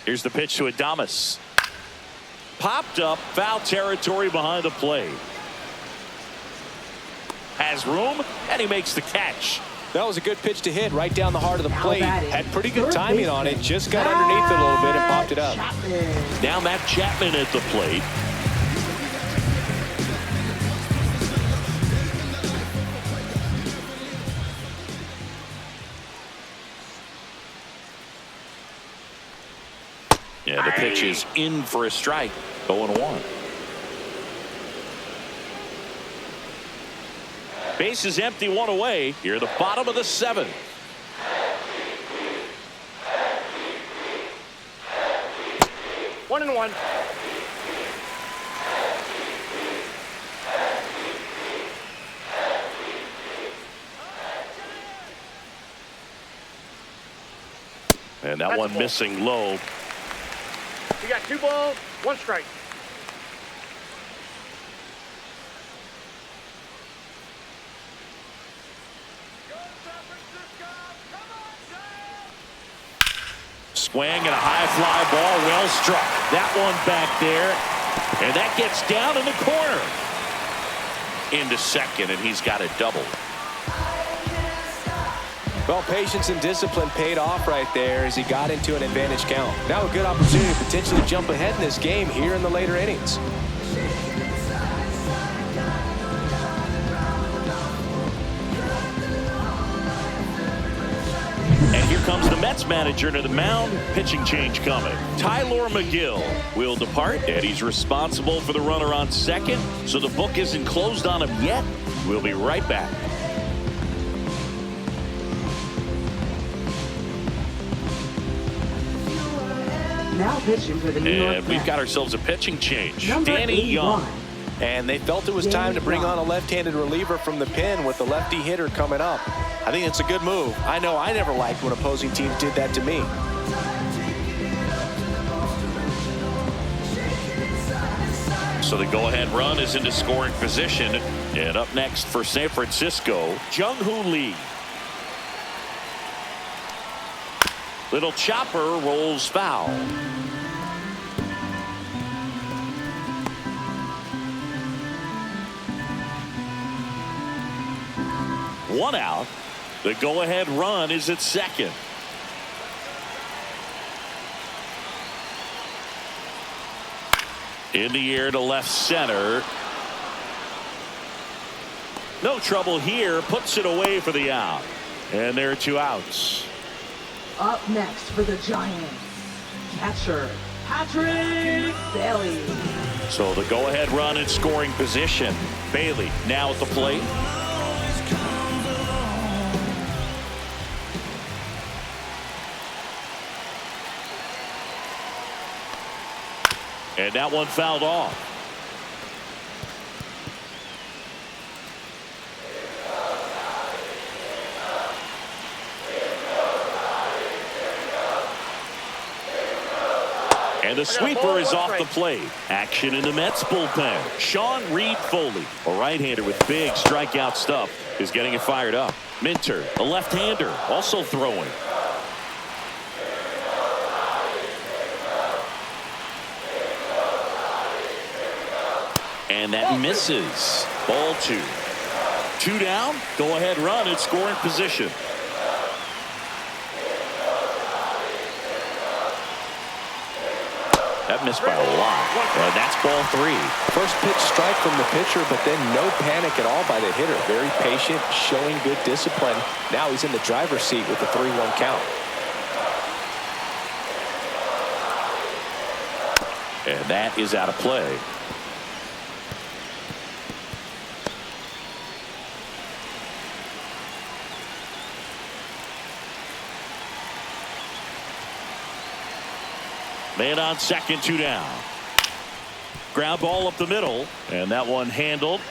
Here's the pitch to Adames. Popped up, foul territory behind the plate. Has room, and he makes the catch. That was a good pitch to hit right down the heart of the plate. Had pretty good timing on it. Just got underneath it a little bit and popped it up. Now Matt Chapman at the plate. The pitch is in for a strike. 0-1. Base is empty, 1 away. Here, the bottom of the 7th. One and one. And that one missing low. You got 2 balls, 1 strike. Swing and a high fly ball, well struck. That one back there, and that gets down in the corner. Into second, and he's got a double. Well, patience and discipline paid off right there as he got into an advantage count. Now a good opportunity to potentially jump ahead in this game here in the later innings. And here comes the Mets manager to the mound. Pitching change coming. Tyler McGill will depart, and he's responsible for the runner on second. So the book isn't closed on him yet. We'll be right back. Now pitching for the New York And we've Mets. got ourselves a pitching change. Number Danny 81. Young. And they felt it was time to bring on a left-handed reliever from the pen with the lefty hitter coming up. I think it's a good move. I know I never liked when opposing teams did that to me. So the go-ahead run is into scoring position. And up next for San Francisco, Jung-Hoo Lee. Little chopper rolls foul. One out. The go-ahead run is at second. In the air to left center. No trouble here. Puts it away for the out. And there are 2 outs. Up next for the Giants, catcher Patrick Bailey. So the go-ahead run in scoring position. Bailey now at the plate. And that one fouled off. And the sweeper is off the plate. Action in the Mets bullpen. Sean Reed Foley, a right-hander with big strikeout stuff, is getting it fired up. Minter, a left-hander, also throwing. And that misses. Ball 2. 2 down. Go ahead run in scoring position. That missed by a lot. And that's ball 3. First pitch strike from the pitcher, but then no panic at all by the hitter. Very patient, showing good discipline. Now he's in the driver's seat with the 3-1 count. And that is out of play. Man on second, 2 down. Ground ball up the middle, and that one handled.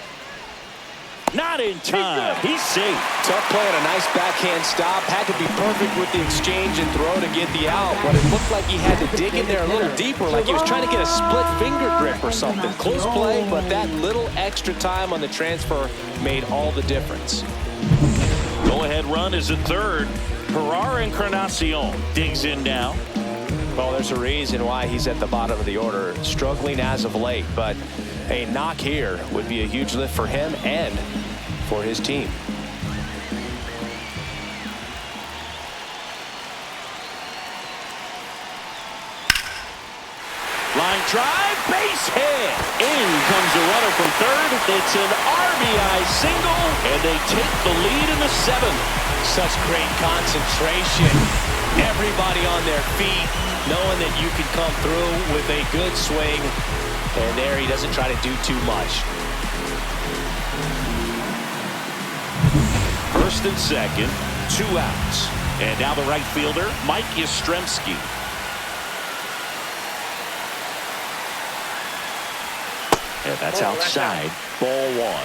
Not in time. He's safe. Tough play and a nice backhand stop. Had to be perfect with the exchange and throw to get the out, but it looked like he had to dig in there a little deeper, like he was trying to get a split finger grip or something. Close play, but that little extra time on the transfer made all the difference. Go-ahead run is at third. Herrera Encarnacion digs in now. Well, there's a reason why he's at the bottom of the order, struggling as of late, but a knock here would be a huge lift for him and for his team. Line drive, base hit. In comes the runner from third. It's an RBI single, and they take the lead in the 7th. Such great concentration. Everybody on their feet. knowing that you can come through with a good swing, and there he doesn't try to do too much. First and second, 2 outs. And now the right fielder, Mike Yastrzemski. And that's outside. Ball 1.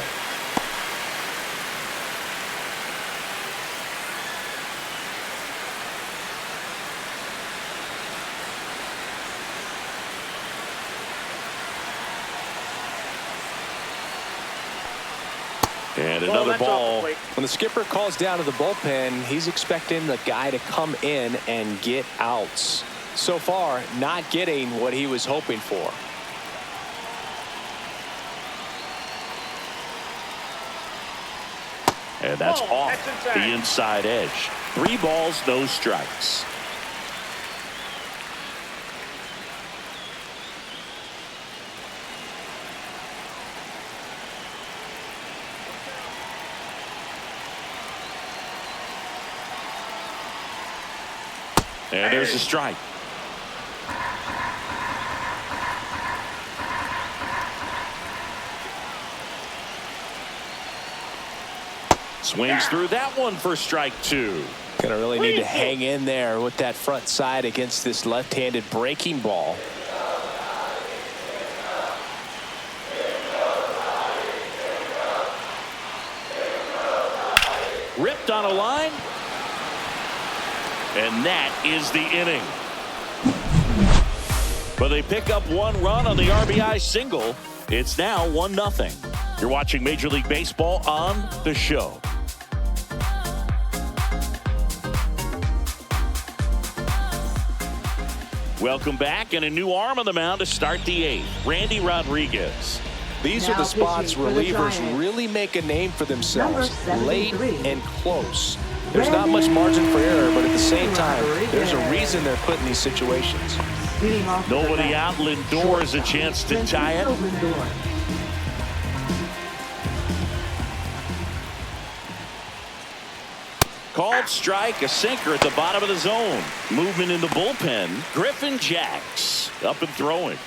And another ball. When the skipper calls down to the bullpen, he's expecting the guy to come in and get outs. So far, not getting what he was hoping for. And that's off the inside edge. 3 balls, no strikes. And there's a strike. Swings through that one for strike 2. Gonna really need to hang in there with that front side against this left-handed breaking ball. Ripped on a line. And that is the inning. But they pick up 1 run on the RBI single. It's now 1-0. You're watching Major League Baseball on The Show. Welcome back, and a new arm on the mound to start the 8th. Randy Rodriguez. These are the spots relievers really make a name for themselves, late and close. There's not much margin for error, but at the same time, there's a reason they're put in these situations. Nobody out. Lindor has a chance to tie it. Called strike, a sinker at the bottom of the zone. Movement in the bullpen. Griffin Jacks up and throwing.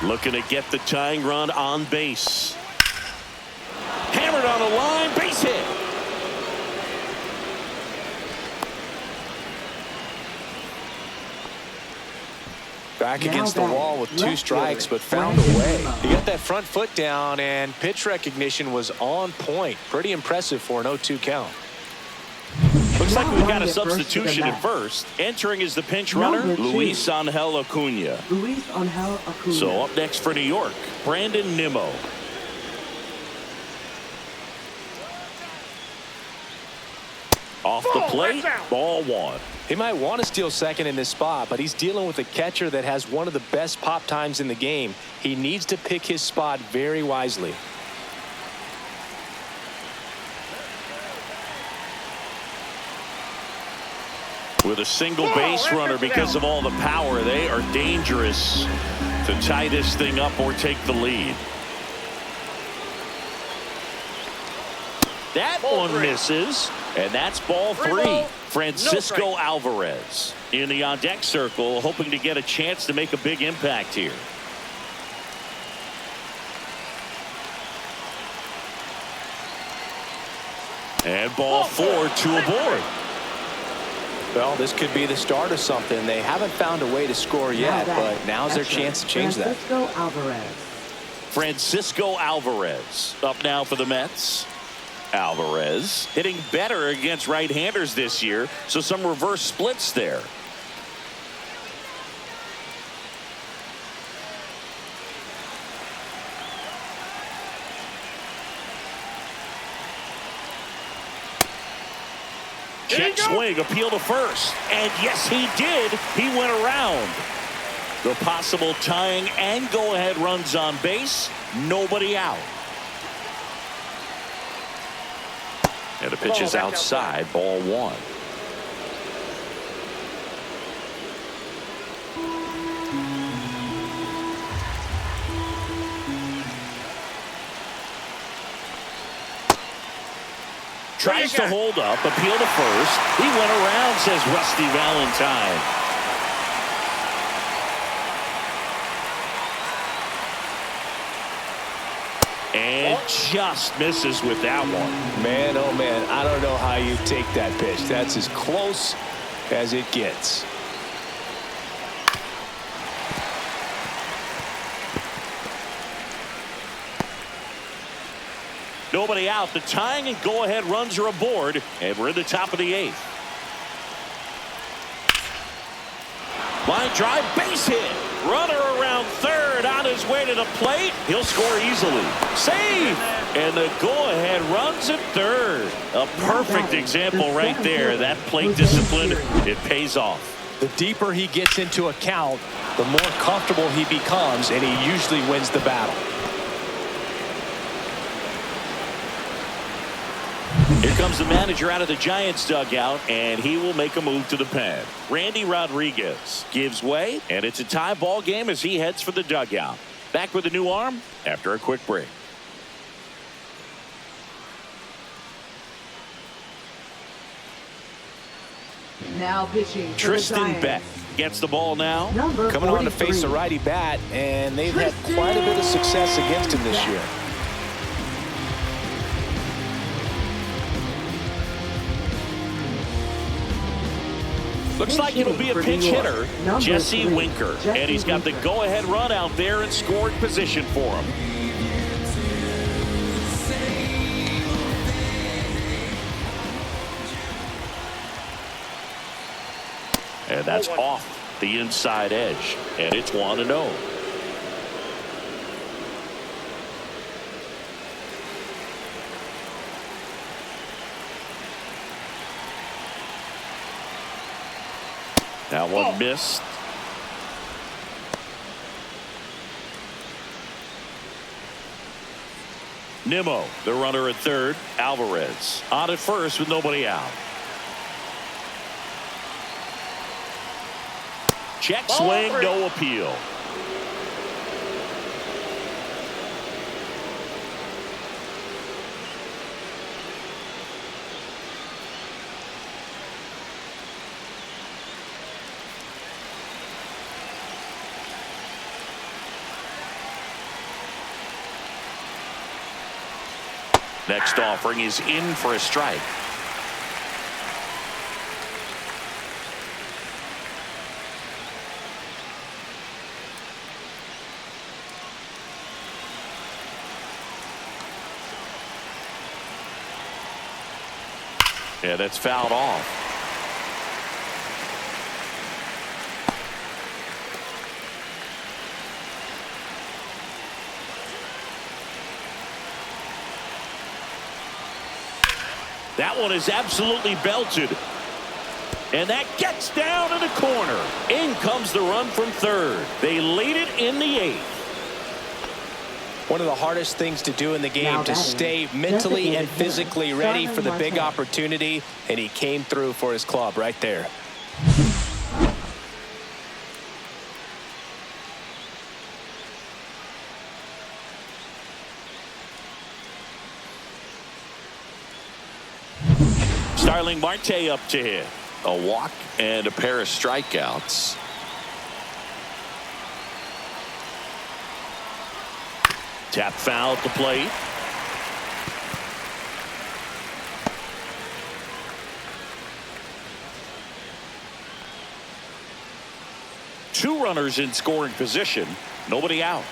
Looking to get the tying run on base. Hammered on the line, base hit. Back against the wall with 2 strikes, but found a way. He got that front foot down, and pitch recognition was on point. Pretty impressive for an 0-2 count. Looks like we've got a substitution at first. Entering is the pinch runner, Luis Angel Acuna. So up next for New York, Brandon Nimmo. Off the plate, ball 1. He might want to steal second in this spot, but he's dealing with a catcher that has one of the best pop times in the game. He needs to pick his spot very wisely. With a single base runner, because of all the power, they are dangerous to tie this thing up or take the lead. That one misses, and that's ball 3. Francisco Alvarez in the on-deck circle, hoping to get a chance to make a big impact here. And ball 4, 2 aboard. Well, this could be the start of something. They haven't found a way to score yet, but now's their chance to change that. Francisco Alvarez up now for the Mets. Alvarez hitting better against right-handers this year, so some reverse splits there. Check swing, appeal to first. And yes, he did. He went around. The possible tying and go-ahead runs on base. Nobody out. And the pitch is outside, ball 1. Tries to hold up, appeal to first. He went around, says Rusty Valentine. And just misses with that one. Man, oh man, I don't know how you take that pitch. That's as close as it gets. Nobody out. The tying and go-ahead runs are aboard, and we're in the top of the 8th. Line drive, base hit. Runner around third, on his way to the plate. He'll score easily. Save! And the go-ahead runs at third. A perfect example right there. That plate discipline, it pays off. The deeper he gets into a count, the more comfortable he becomes, and he usually wins the battle. Here comes the manager out of the Giants dugout, and he will make a move to the pen. Randy Rodriguez gives way, and it's a tie ball game as he heads for the dugout. Back with a new arm after a quick break. Now pitching. Tristan Beck gets the ball now. Coming on to face a righty bat, and they've had quite a bit of success against him this year. Looks like it'll be a pinch hitter, Jesse Winker. And he's got the go-ahead run out there in scoring position for him. And that's off the inside edge. And it's 1-0. Now one missed. Nimmo, the runner at third. Alvarez on at first with nobody out. Check swing, no appeal. Next offering is in for a strike. Yeah, that's fouled off. That one is absolutely belted. And that gets down in the corner. In comes the run from third. They lead it in the 8th. One of the hardest things to do in the game to stay mentally and physically ready for the big opportunity, and he came through for his club right there. Starling Marte up to hit. A walk and a pair of strikeouts. Tap foul at the plate. Two runners in scoring position. Nobody out.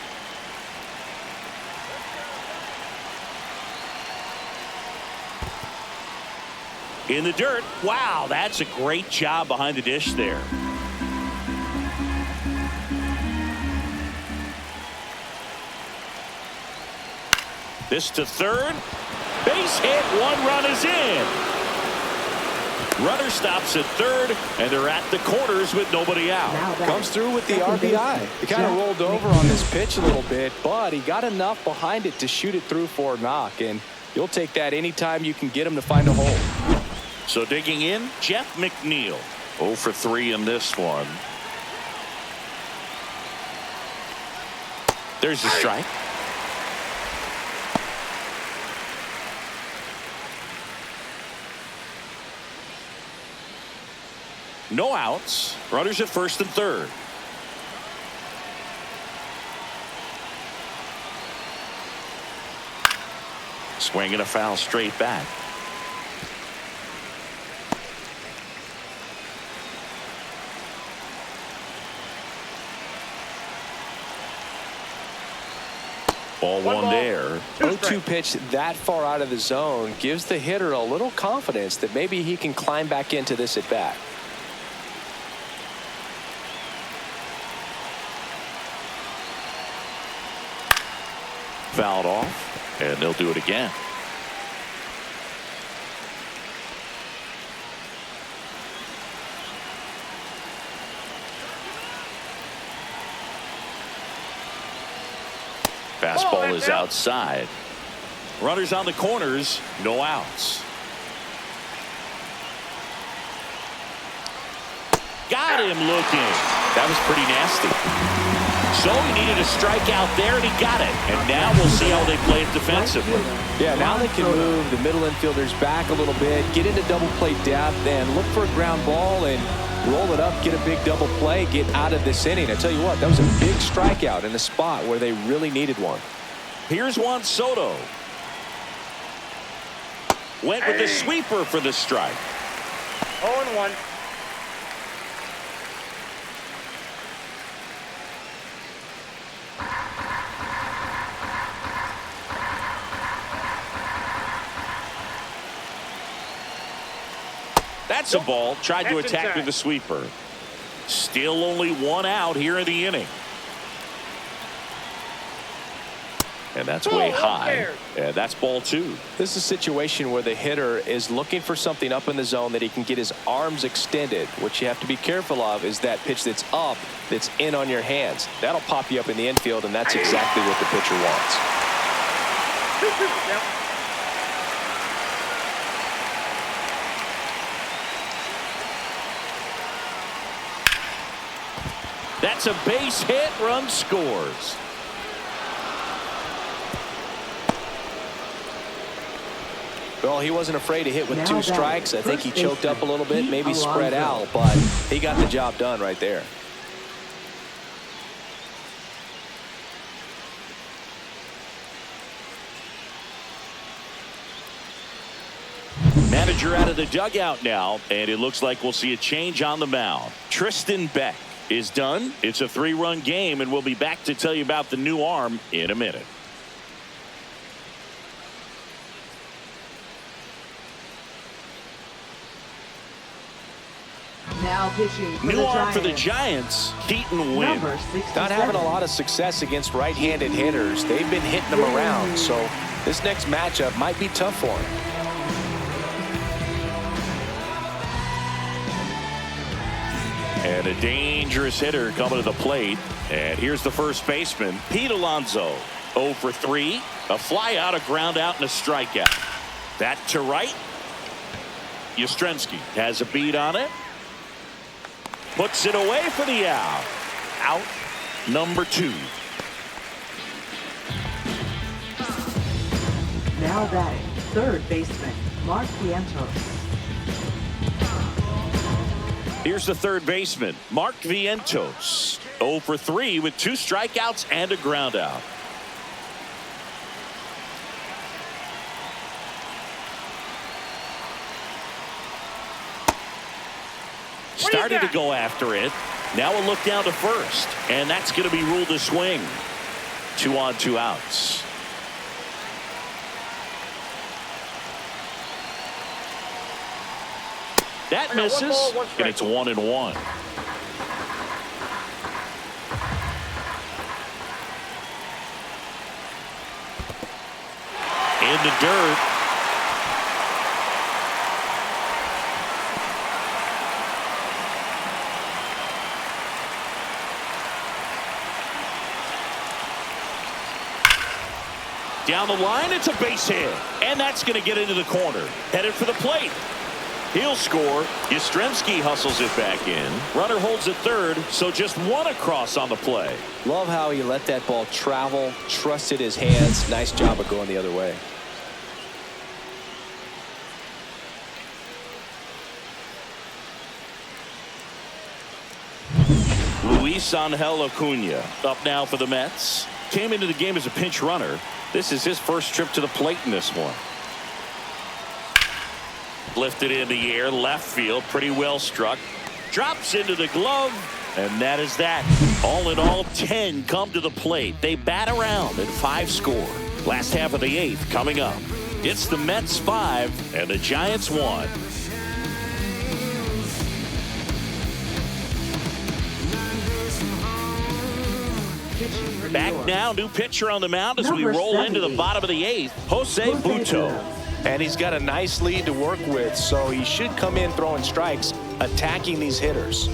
In the dirt. Wow, that's a great job behind the dish there. This to third. Base hit. One run is in. Runner stops at third, and they're at the corners with nobody out. Comes through with the RBI. He kind of rolled over on this pitch a little bit, but he got enough behind it to shoot it through for a knock, and you'll take that anytime you can get him to find a hole. So digging in, Jeff McNeil. 0 for 3 in this one. There's a strike. No outs. Runners at first and third. Swinging a foul straight back. Ball one there. 0-2 pitch that far out of the zone gives the hitter a little confidence that maybe he can climb back into this at bat. Fouled off, and they'll do it again. Fastball is outside. Runners on the corners, no outs. Got him looking. That was pretty nasty. So he needed a strikeout there, and he got it. And now we'll see how they play it defensively. Yeah, now they can move the middle infielders back a little bit, get into double play depth, and look for a ground ball and roll it up, get a big double play, get out of this inning. I tell you what, that was a big strikeout in a spot where they really needed one. Here's Juan Soto. Went with the sweeper for the strike. 0-1. That's a ball. Tried to attack with the sweeper. Still only one out here in the inning. And that's way high. And that's ball two. This is a situation where the hitter is looking for something up in the zone that he can get his arms extended. What you have to be careful of is that pitch that's up, that's in on your hands. That'll pop you up in the infield, and that's exactly what the pitcher wants. That's a base hit. Run scores. Well, he wasn't afraid to hit with two strikes. I think he choked up a little bit, maybe spread out, but he got the job done right there. Manager out of the dugout now, and it looks like we'll see a change on the mound. Tristan Beck is done. It's a 3-run game, and we'll be back to tell you about the new arm in a minute. Now pitching for New the arm Giants. for the Giants, Keaton Wynn. Number 67. Not having a lot of success against right-handed hitters. They've been hitting them around, so this next matchup might be tough for him. And a dangerous hitter coming to the plate. And here's the first baseman, Pete Alonso. 0 for 3. A fly out, a ground out, and a strikeout. That to right. Yastrzemski has a beat on it. Puts it away for the out. Out number 2. Now batting, third baseman, Mark Vientos. Here's the third baseman, Mark Vientos. 0 for 3 with 2 strikeouts and a ground out. Started to go after it. Now a look down to first, and that's going to be ruled a swing. 2 on, 2 outs. That misses, and it's 1-1. In the dirt. Down the line, it's a base hit, and that's going to get into the corner. Headed for the plate. He'll score. Yastrzemski hustles it back in. Runner holds at third, so just 1 across on the play. Love how he let that ball travel, trusted his hands. Nice job of going the other way. Luis Angel Acuna up now for the Mets. Came into the game as a pinch runner. This is his first trip to the plate in this one. Lifted in the air, left field, pretty well struck. Drops into the glove, and that is that. All in all, 10 come to the plate. They bat around and 5 score. Last half of the 8th coming up. It's the Mets 5 and the Giants 1. Back now, new pitcher on the mound as we roll into the bottom of the 8th, Jose Butto. And he's got a nice lead to work with, so he should come in throwing strikes, attacking these hitters.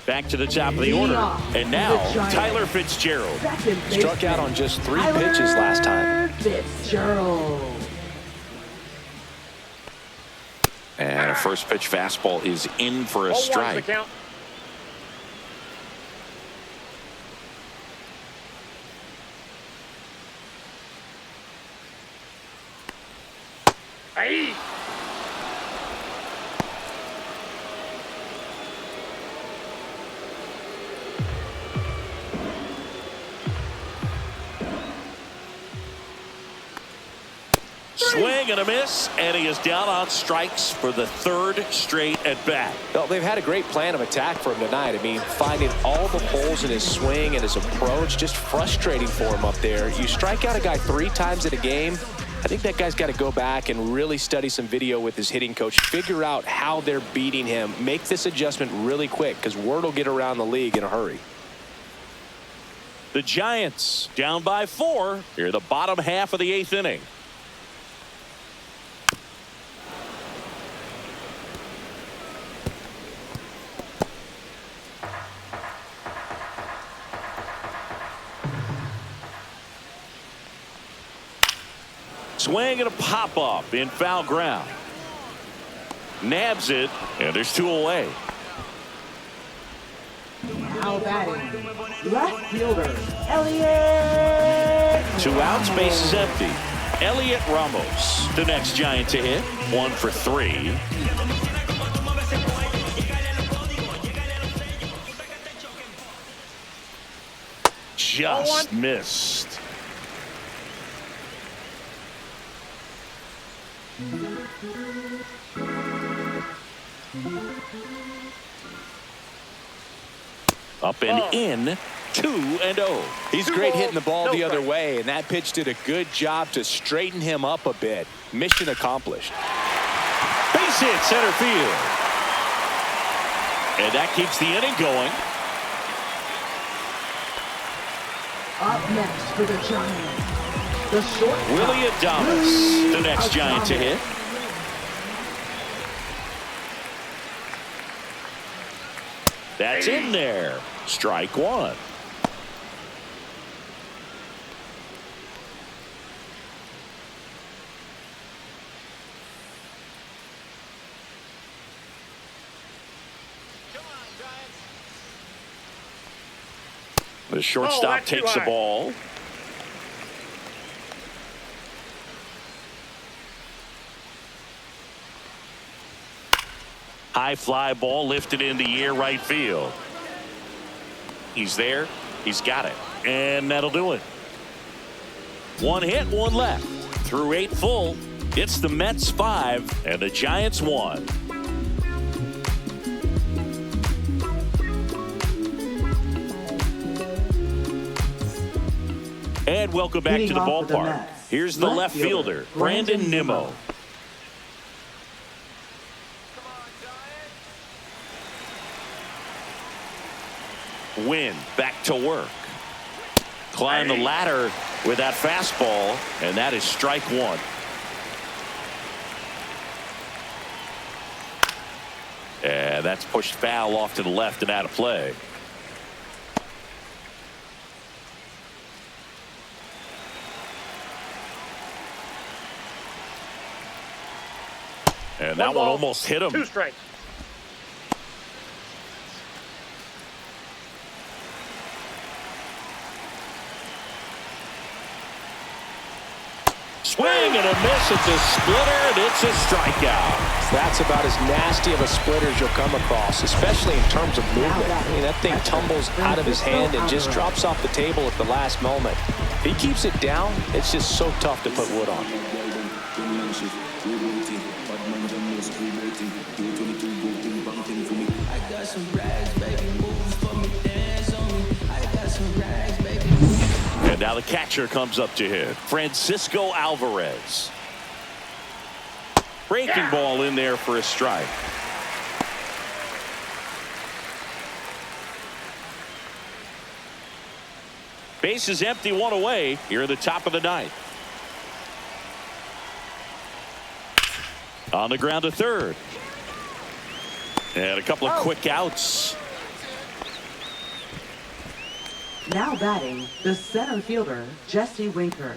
Back to the top of the order. And now, Tyler Fitzgerald. Struck out on just 3 pitches last time. And a first pitch fastball is in for a strike. Hey. Swing and a miss, and he is down on strikes for the 3rd straight at bat. Well, they've had a great plan of attack for him tonight. I mean, finding all the holes in his swing and his approach, just frustrating for him up there. You strike out a guy 3 times in a game, I think that guy's got to go back and really study some video with his hitting coach, figure out how they're beating him, make this adjustment really quick, because word will get around the league in a hurry. The Giants down by 4 here, the bottom half of the 8th inning. Swing and a pop-up in foul ground. Nabs it, and there's 2 away. Now batting, left fielder, Elliott. 2 outs, base is empty. Elliott Ramos, the next Giant to hit. 1 for 3. Just missed. Up and in, 2-0. He's great hitting the ball the other way, and that pitch did a good job to straighten him up a bit. Mission accomplished. Base hit center field. And that keeps the inning going. Up next for the Giants, the shortstop, Willie Adames, the next Giant to hit. That's in there. Strike 1. The shortstop takes the ball. High fly ball lifted in the air, right field. He's there. He's got it. And that'll do it. 1 hit, 1 left. Through 8 full, it's the Mets 5 and the Giants 1. And welcome back to the ballpark. Here's the left fielder, Brandon Nimmo. Win back to work. Climb the ladder with that fastball, and that is strike 1. And that's pushed foul off to the left and out of play. And that one almost hit him. 2 strikes. Swing and a miss at the splitter, and it's a strikeout. That's about as nasty of a splitter as you'll come across, especially in terms of movement. I mean, that thing tumbles out of his hand and just drops off the table at the last moment. If he keeps it down, it's just so tough to put wood on. And now the catcher comes up to hit. Francisco Alvarez. Breaking ball in there for a strike. Base is empty, one away here at the top of the ninth. On the ground to third. And a couple of quick outs. Now batting, the center fielder, Jesse Winker.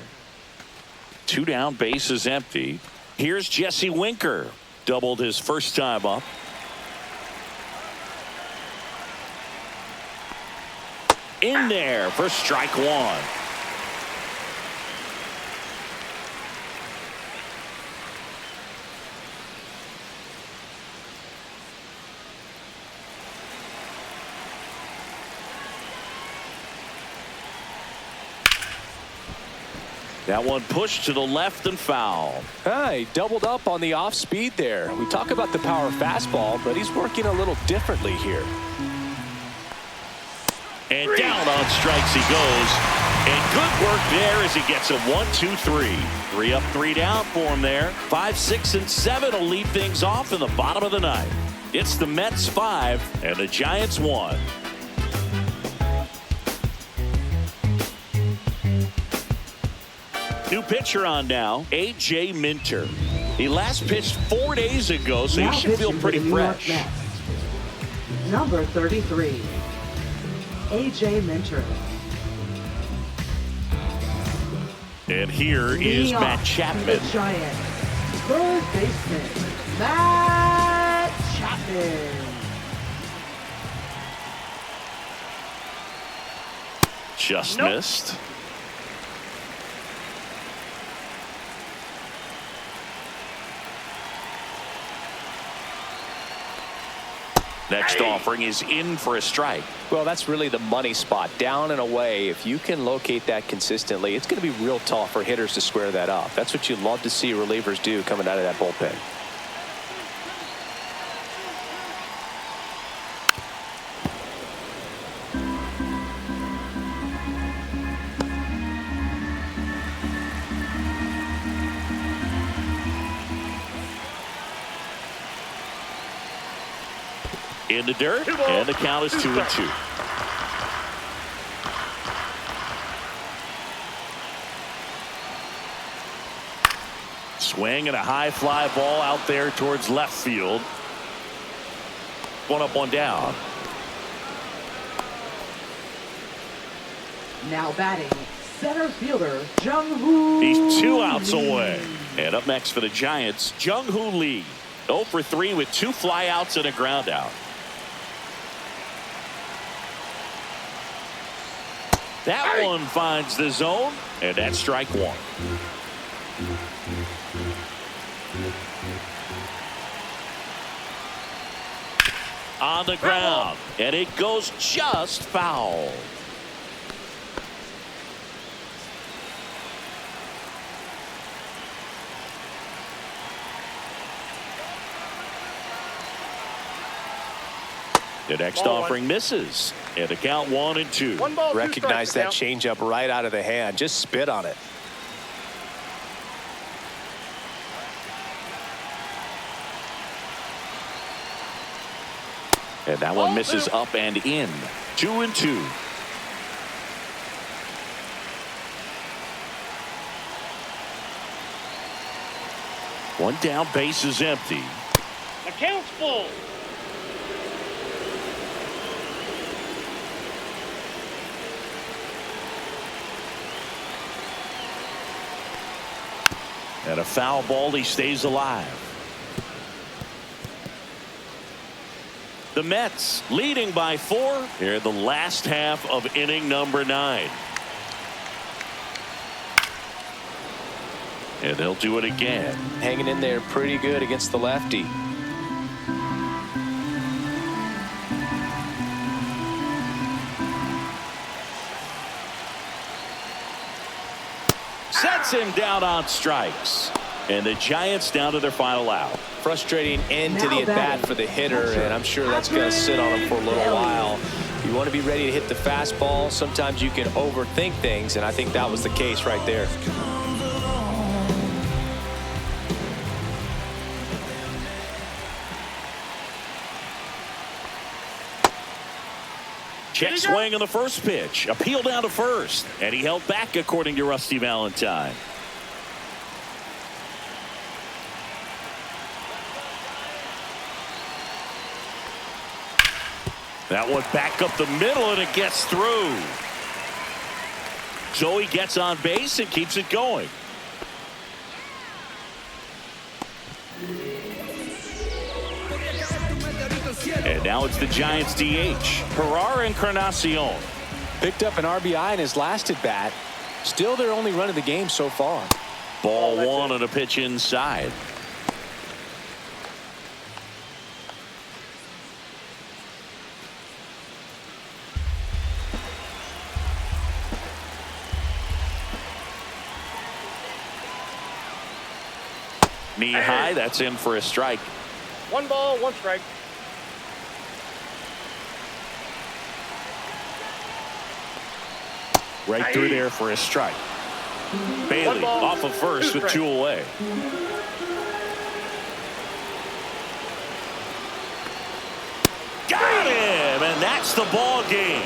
2 down, base is empty. Here's Jesse Winker. Doubled his first time up. In there for strike one. That one pushed to the left and foul. He doubled up on the off speed there. We talk about the power fastball, but he's working a little differently here. And down on strikes he goes. And good work there as he gets a 1, 2, 3. 3 up, 3 down for him there. 5, 6, and 7 will lead things off in the bottom of the ninth. It's the Mets 5 and the Giants 1. New pitcher on now, A.J. Minter. He last pitched 4 days ago, so he should feel pretty fresh. Number 33, A.J. Minter. And here is Matt Chapman. The Giants, third baseman, Matt Chapman. Just missed. Next offering is in for a strike. Well, that's really the money spot, down and away. If you can locate that consistently, it's going to be real tough for hitters to square that up. That's what you love to see relievers do coming out of that bullpen. In the dirt, and the count is 2-2. Swing and a high fly ball out there towards left field. 1 up, 1 down. Now batting, center fielder, Jung-Hoo. He's 2 outs away. And up next for the Giants, Jung-Hoo Lee. 0 for 3 with 2 flyouts and a ground out. That one finds the zone, and that's strike 1. On the ground, and it goes just foul. The next offering misses. And the count 1 and 2. Recognize that changeup right out of the hand. Just spit on it. And that one misses up and in. 2 and 2. One down, base is empty. The count's full. And a foul ball, he stays alive. The Mets leading by 4 here in the last half of inning number 9. And they'll do it again. Hanging in there pretty good against the lefty. Sets him down on strikes. And the Giants down to their final out. Frustrating end to the at-bat for the hitter, and I'm sure that's going to sit on him for a little while. You want to be ready to hit the fastball. Sometimes you can overthink things, and I think that was the case right there. Check swing on the first pitch. Appeal down to first. And he held back, according to Rusty Valentine. That one back up the middle, and it gets through. So he gets on base and keeps it going. And now it's the Giants DH, Herrera Encarnacion. Picked up an RBI in his last at bat. Still their only run of the game so far. Ball one on a pitch inside. Knee high, that's in for a strike. 1 ball, 1 strike. Right through there for a strike. Bailey off of first with 2 away. Got him, and that's the ball game.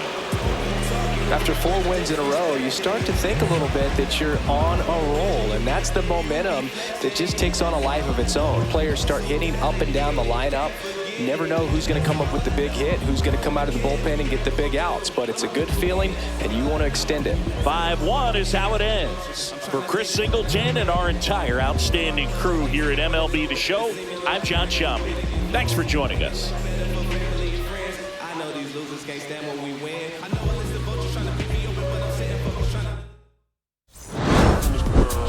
After 4 wins in a row, you start to think a little bit that you're on a roll, and that's the momentum that just takes on a life of its own. Players start hitting up and down the lineup. You never know who's going to come up with the big hit, who's going to come out of the bullpen and get the big outs, but it's a good feeling, and you want to extend it. 5-1 is how it ends. For Chris Singleton and our entire outstanding crew here at MLB The Show, I'm John Shambi. Thanks for joining us. I know these losers can't stand when we win.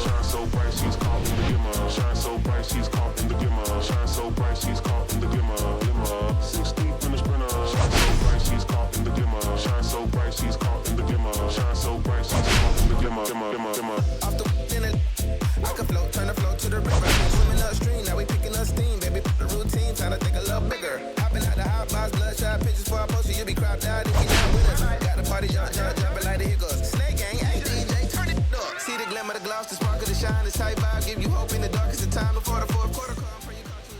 Shine so bright, she's caught in the gimmer. Shine so bright, she's caught in the gimmer. Shine so bright, she's caught in the gimmer. 6 deep in the sprinter. Shine so bright, she's caught in the gimmer. Shine so bright, she's caught in the gimmer. Shine so bright, she's caught in the gimmer. Off the dinner, I can float, turn the flow to the river. Swimming upstream, now we picking up steam, baby. The routine, time to think a little bigger. Hopping out the hot box, bloodshot pictures for our poster. You be cropped out if you not with us. Got the party jumping like the Higgles. Snake gang, hey DJ, turn it up. See the glimmer, the gloss, the sparkle, the shine, the tight vibe. Give you hope in the darkest of time before the fourth quarter come. For you come to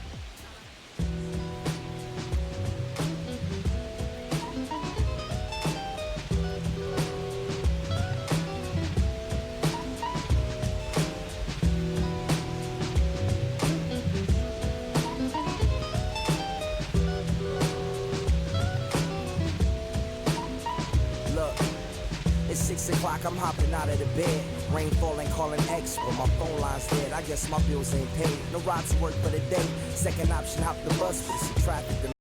Look, it's 6 o'clock, I'm hopping out of the bed. Rain falling, calling X, but my phone line's dead. I guess my bills ain't paid. No ride to work for the day. Second option, hop the bus, but it's traffic.